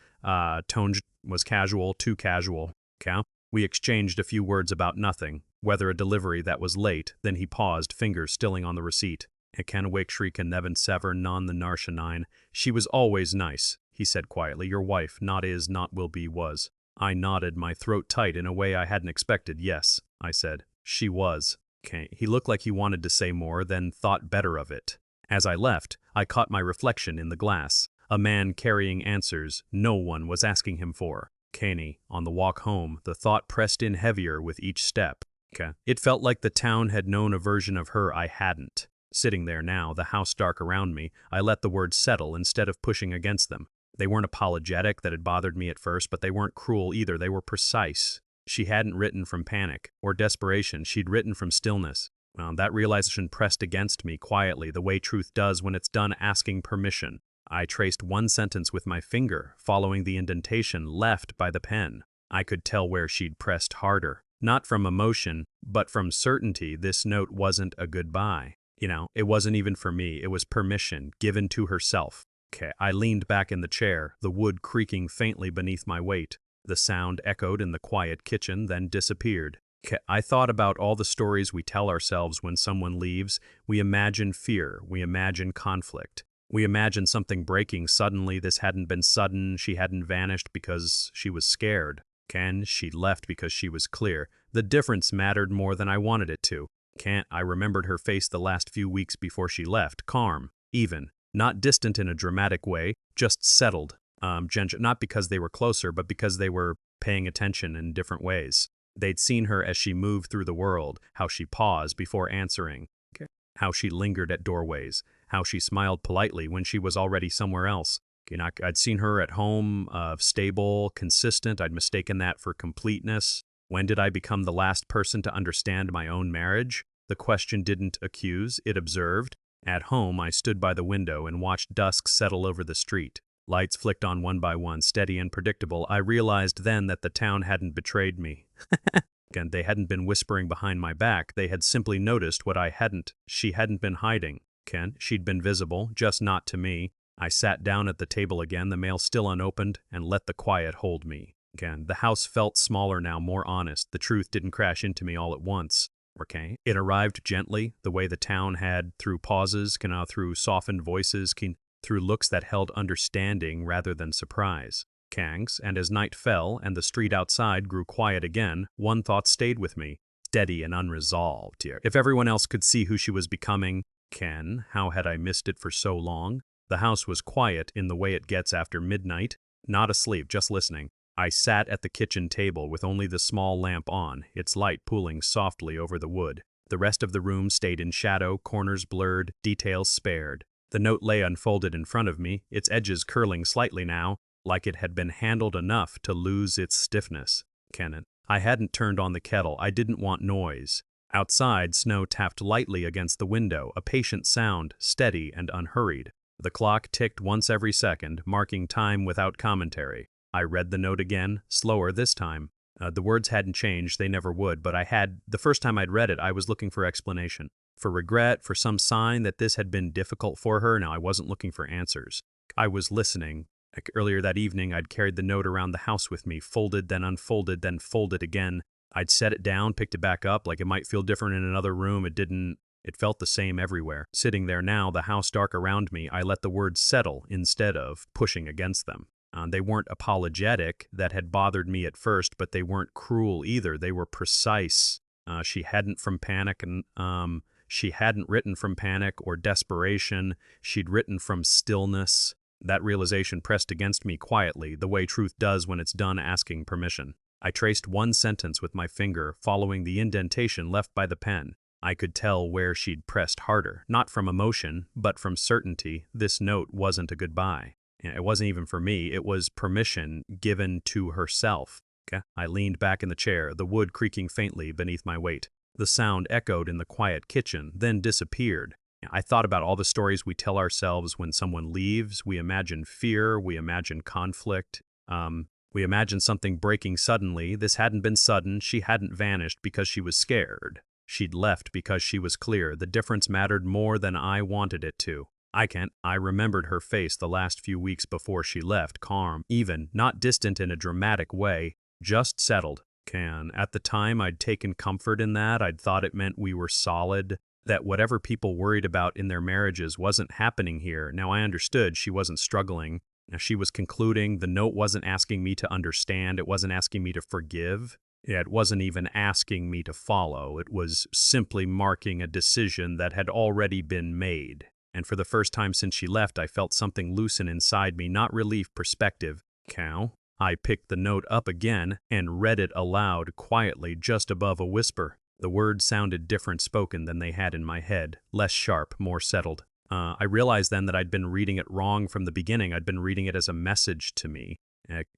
casual, too casual. Okay? We exchanged a few words about nothing, whether a delivery that was late, then he paused, fingers stilling on the receipt. Ken wake shriek and Nevin sever non the Narsha 9. "She was always nice," he said quietly. "Your wife, not is, not will be, was." I nodded, my throat tight in a way I hadn't expected. "Yes," I said. "She was." Okay. He looked like he wanted to say more, then thought better of it. As I left, I caught my reflection in the glass. A man carrying answers no one was asking him for. Caney, on the walk home, the thought pressed in heavier with each step. It felt like the town had known a version of her I hadn't. Sitting there now, the house dark around me, I let the words settle instead of pushing against them. They weren't apologetic, that had bothered me at first, but they weren't cruel either. They were precise. She hadn't written from panic or desperation. She'd written from stillness. That realization pressed against me quietly, the way truth does when it's done asking permission. I traced one sentence with my finger, following the indentation left by the pen. I could tell where she'd pressed harder. Not from emotion, but from certainty this note wasn't a goodbye. It wasn't even for me. It was permission, given to herself. I leaned back in the chair, the wood creaking faintly beneath my weight. The sound echoed in the quiet kitchen, then disappeared. I thought about all the stories we tell ourselves when someone leaves. We imagine fear. We imagine conflict. We imagine something breaking suddenly. This hadn't been sudden. She hadn't vanished because she was scared. She left because she was clear. The difference mattered more than I wanted it to. I remembered her face the last few weeks before she left, calm, even, not distant in a dramatic way, just settled. Not because they were closer, but because they were paying attention in different ways. They'd seen her as she moved through the world, how she paused before answering, how she lingered at doorways, how she smiled politely when she was already somewhere else. I'd seen her at home, stable, consistent. I'd mistaken that for completeness. When did I become the last person to understand my own marriage? The question didn't accuse, it observed. At home, I stood by the window and watched dusk settle over the street. Lights flicked on one by one, steady and predictable. I realized then that the town hadn't betrayed me. And they hadn't been whispering behind my back. They had simply noticed what I hadn't. She hadn't been hiding. She'd been visible, just not to me. I sat down at the table again, the mail still unopened, and let the quiet hold me. The house felt smaller now, more honest. The truth didn't crash into me all at once. It arrived gently, the way the town had, through pauses, through softened voices, through looks that held understanding rather than surprise. And as night fell and the street outside grew quiet again, one thought stayed with me, steady and unresolved. If everyone else could see who she was becoming, how had I missed it for so long? The house was quiet in the way it gets after midnight, not asleep, just listening. I sat at the kitchen table with only the small lamp on, its light pooling softly over the wood. The rest of the room stayed in shadow, corners blurred, details spared. The note lay unfolded in front of me, its edges curling slightly now, like it had been handled enough to lose its stiffness. I hadn't turned on the kettle. I didn't want noise. Outside, snow tapped lightly against the window, a patient sound, steady and unhurried. The clock ticked once every second, marking time without commentary. I read the note again, slower this time. The words hadn't changed, they never would, but the first time I'd read it, I was looking for explanation. For regret, for some sign that this had been difficult for her. Now, I wasn't looking for answers. I was listening. Earlier that evening, I'd carried the note around the house with me, folded, then unfolded, then folded again. I'd set it down, picked it back up, like it might feel different in another room. It didn't. It felt the same everywhere. Sitting there now, the house dark around me, I let the words settle instead of pushing against them. They weren't apologetic, that had bothered me at first, but they weren't cruel either. They were precise. She hadn't from panic and she hadn't written from panic or desperation. She'd written from stillness. That realization pressed against me quietly, the way truth does when it's done asking permission. I traced one sentence with my finger, following the indentation left by the pen. I could tell where she'd pressed harder, not from emotion, but from certainty. This note wasn't a goodbye. It wasn't even for me, it was permission given to herself. Okay? I leaned back in the chair, the wood creaking faintly beneath my weight. The sound echoed in the quiet kitchen, then disappeared. I thought about all the stories we tell ourselves when someone leaves. We imagine fear, we imagine conflict. We imagine something breaking suddenly. This hadn't been sudden. She hadn't vanished because she was scared. She'd left because she was clear. The difference mattered more than I wanted it to. I remembered her face the last few weeks before she left, calm, even, not distant in a dramatic way, just settled. At the time, I'd taken comfort in that. I'd thought it meant we were solid, that whatever people worried about in their marriages wasn't happening here. Now I understood she wasn't struggling. Now she was concluding. The note wasn't asking me to understand. It wasn't asking me to forgive. It wasn't even asking me to follow. It was simply marking a decision that had already been made. And for the first time since she left, I felt something loosen inside me, not relief, perspective. I picked the note up again and read it aloud, quietly, just above a whisper. The words sounded different spoken than they had in my head, less sharp, more settled. I realized then that I'd been reading it wrong from the beginning. I'd been reading it as a message to me.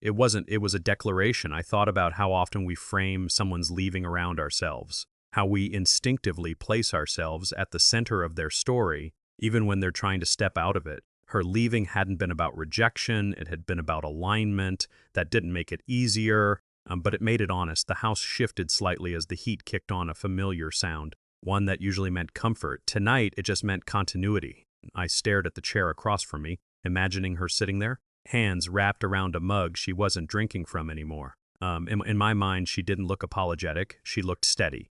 It was a declaration. I thought about how often we frame someone's leaving around ourselves, how we instinctively place ourselves at the center of their story, even when they're trying to step out of it. Her leaving hadn't been about rejection, it had been about alignment. That didn't make it easier, but it made it honest. The house shifted slightly as the heat kicked on a familiar sound, one that usually meant comfort. Tonight, it just meant continuity. I stared at the chair across from me, imagining her sitting there, hands wrapped around a mug she wasn't drinking from anymore. In my mind, she didn't look apologetic, she looked steady.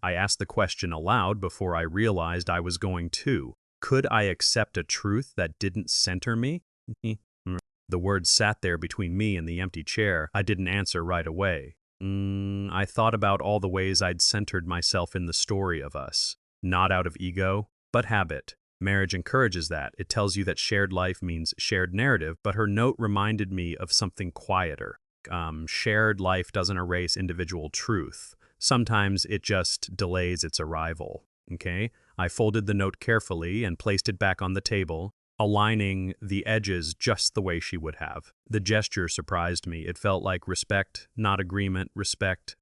I asked the question aloud before I realized I was going to. Could I accept a truth that didn't center me? The words sat there between me and the empty chair. I didn't answer right away. I thought about all the ways I'd centered myself in the story of us. Not out of ego, but habit. Marriage encourages that. It tells you that shared life means shared narrative, but her note reminded me of something quieter. Shared life doesn't erase individual truth. Sometimes it just delays its arrival. I folded the note carefully and placed it back on the table, aligning the edges just the way she would have. The gesture surprised me. It felt like respect, not agreement, respect.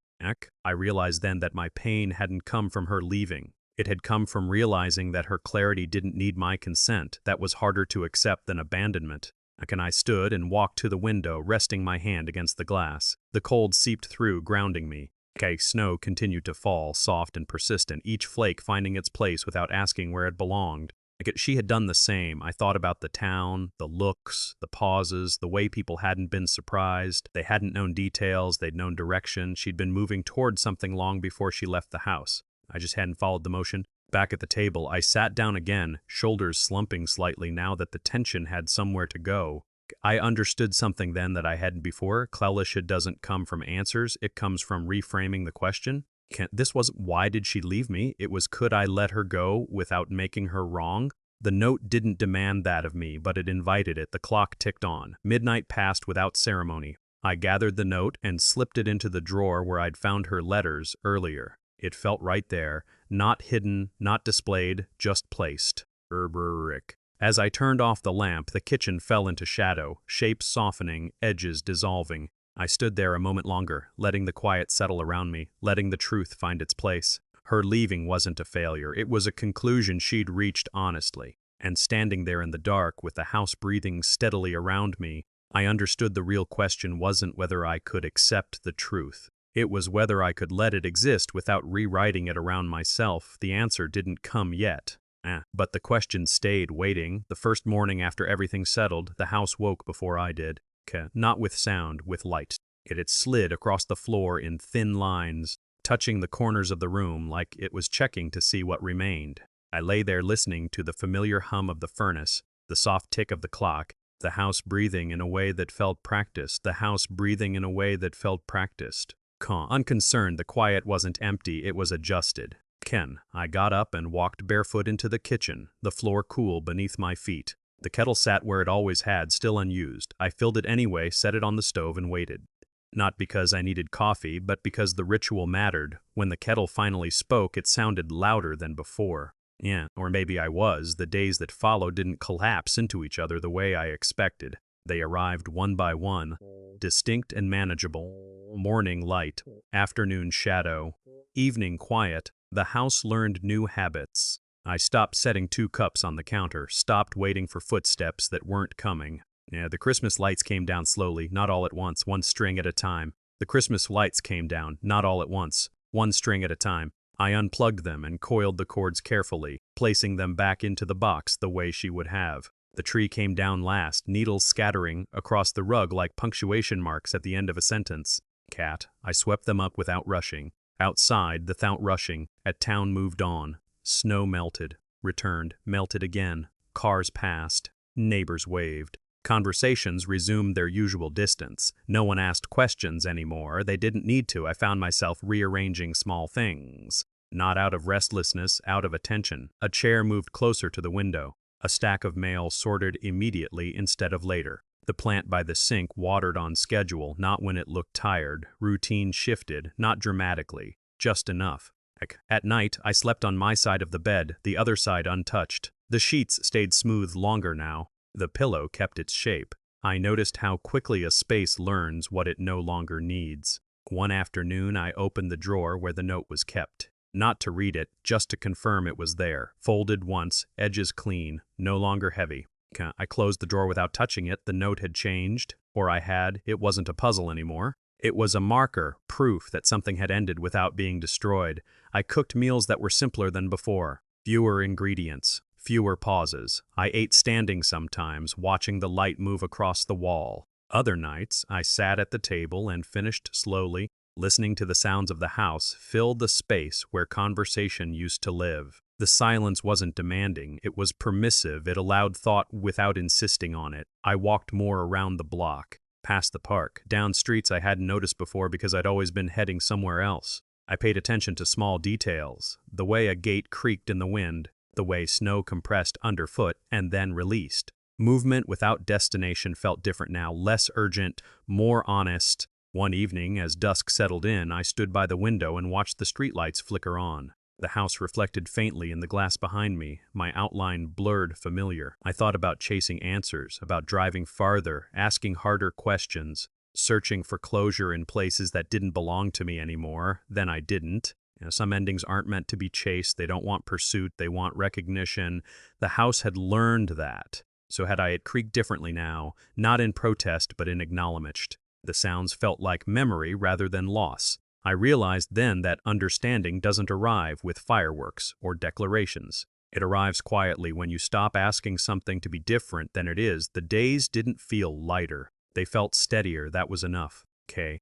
I realized then that my pain hadn't come from her leaving. It had come from realizing that her clarity didn't need my consent. That was harder to accept than abandonment. I stood and walked to the window, resting my hand against the glass. The cold seeped through, grounding me. Snow continued to fall, soft and persistent, each flake finding its place without asking where it belonged. She had done the same. I thought about the town, the looks, the pauses, the way people hadn't been surprised. They hadn't known details, they'd known direction. She'd been moving toward something long before she left the house. I just hadn't followed the motion. Back at the table, I sat down again, shoulders slumping slightly now that the tension had somewhere to go. I understood something then that I hadn't before. Clelisha doesn't come from answers, it comes from reframing the question. This wasn't why did she leave me, it was could I let her go without making her wrong? The note didn't demand that of me, but it invited it. The clock ticked on. Midnight passed without ceremony. I gathered the note and slipped it into the drawer where I'd found her letters earlier. It felt right there, not hidden, not displayed, just placed. Rick. As I turned off the lamp, the kitchen fell into shadow, shapes softening, edges dissolving. I stood there a moment longer, letting the quiet settle around me, letting the truth find its place. Her leaving wasn't a failure, it was a conclusion she'd reached honestly. And standing there in the dark, with the house breathing steadily around me, I understood the real question wasn't whether I could accept the truth. It was whether I could let it exist without rewriting it around myself. The answer didn't come yet. But the question stayed waiting. The first morning after everything settled, the house woke before I did. Not with sound, with light. It had slid across the floor in thin lines, touching the corners of the room like it was checking to see what remained. I lay there listening to the familiar hum of the furnace, the soft tick of the clock, the house breathing in a way that felt practiced, Unconcerned, the quiet wasn't empty, it was adjusted. I got up and walked barefoot into the kitchen, the floor cool beneath my feet. The kettle sat where it always had, still unused. I filled it anyway, set it on the stove, and waited. Not because I needed coffee, but because the ritual mattered. When the kettle finally spoke, it sounded louder than before. Yeah, or maybe I was. The days that followed didn't collapse into each other the way I expected. They arrived one by one, distinct and manageable. Morning light, afternoon shadow, evening quiet. The house learned new habits. I stopped setting 2 cups on the counter, stopped waiting for footsteps that weren't coming. The Christmas lights came down slowly, not all at once, one string at a time. The Christmas lights came down, not all at once, one string at a time. I unplugged them and coiled the cords carefully, placing them back into the box the way she would have. The tree came down last, needles scattering across the rug like punctuation marks at the end of a sentence. I swept them up without rushing. Outside, without rushing, at town moved on. Snow melted, returned, melted again. Cars passed. Neighbors waved. Conversations resumed their usual distance. No one asked questions anymore. They didn't need to. I found myself rearranging small things. Not out of restlessness, out of attention. A chair moved closer to the window. A stack of mail sorted immediately instead of later. The plant by the sink watered on schedule, not when it looked tired. Routine shifted, not dramatically, just enough. At night, I slept on my side of the bed, the other side untouched. The sheets stayed smooth longer now. The pillow kept its shape. I noticed how quickly a space learns what it no longer needs. One afternoon, I opened the drawer where the note was kept. Not to read it, just to confirm it was there. Folded once, edges clean, no longer heavy. I closed the drawer without touching it. The note had changed, or it wasn't a puzzle anymore. It was a marker, proof that something had ended without being destroyed. I cooked meals that were simpler than before. Fewer ingredients, fewer pauses. I ate standing sometimes, watching the light move across the wall. Other nights, I sat at the table and finished slowly, listening to the sounds of the house fill the space where conversation used to live. The silence wasn't demanding, it was permissive, it allowed thought without insisting on it. I walked more around the block, past the park, down streets I hadn't noticed before because I'd always been heading somewhere else. I paid attention to small details, the way a gate creaked in the wind, the way snow compressed underfoot and then released. Movement without destination felt different now, less urgent, more honest. One evening, as dusk settled in, I stood by the window and watched the streetlights flicker on. The house reflected faintly in the glass behind me, my outline blurred familiar. I thought about chasing answers, about driving farther, asking harder questions, searching for closure in places that didn't belong to me anymore. Then I didn't. Some endings aren't meant to be chased, they don't want pursuit, they want recognition. The house had learned that. So had it creaked differently now, not in protest but in acknowledgement. The sounds felt like memory rather than loss. I realized then that understanding doesn't arrive with fireworks or declarations. It arrives quietly when you stop asking something to be different than it is. The days didn't feel lighter. They felt steadier, that was enough.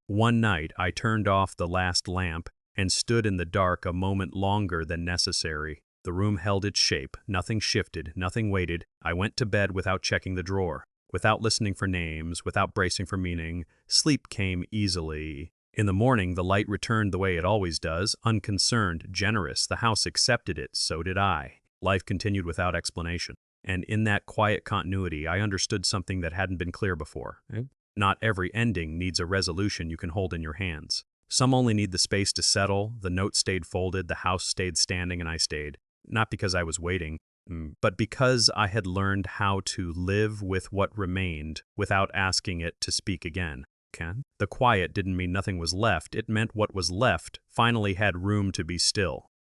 One night, I turned off the last lamp and stood in the dark a moment longer than necessary. The room held its shape, nothing shifted, nothing waited. I went to bed without checking the drawer, without listening for names, without bracing for meaning. Sleep came easily. In the morning, the light returned the way it always does, unconcerned, generous. The house accepted it, so did I. Life continued without explanation. And in that quiet continuity, I understood something that hadn't been clear before. Not every ending needs a resolution you can hold in your hands. Some only need the space to settle. The note stayed folded, the house stayed standing, and I stayed. Not because I was waiting, but because I had learned how to live with what remained without asking it to speak again. The quiet didn't mean nothing was left, it meant what was left finally had room to be still.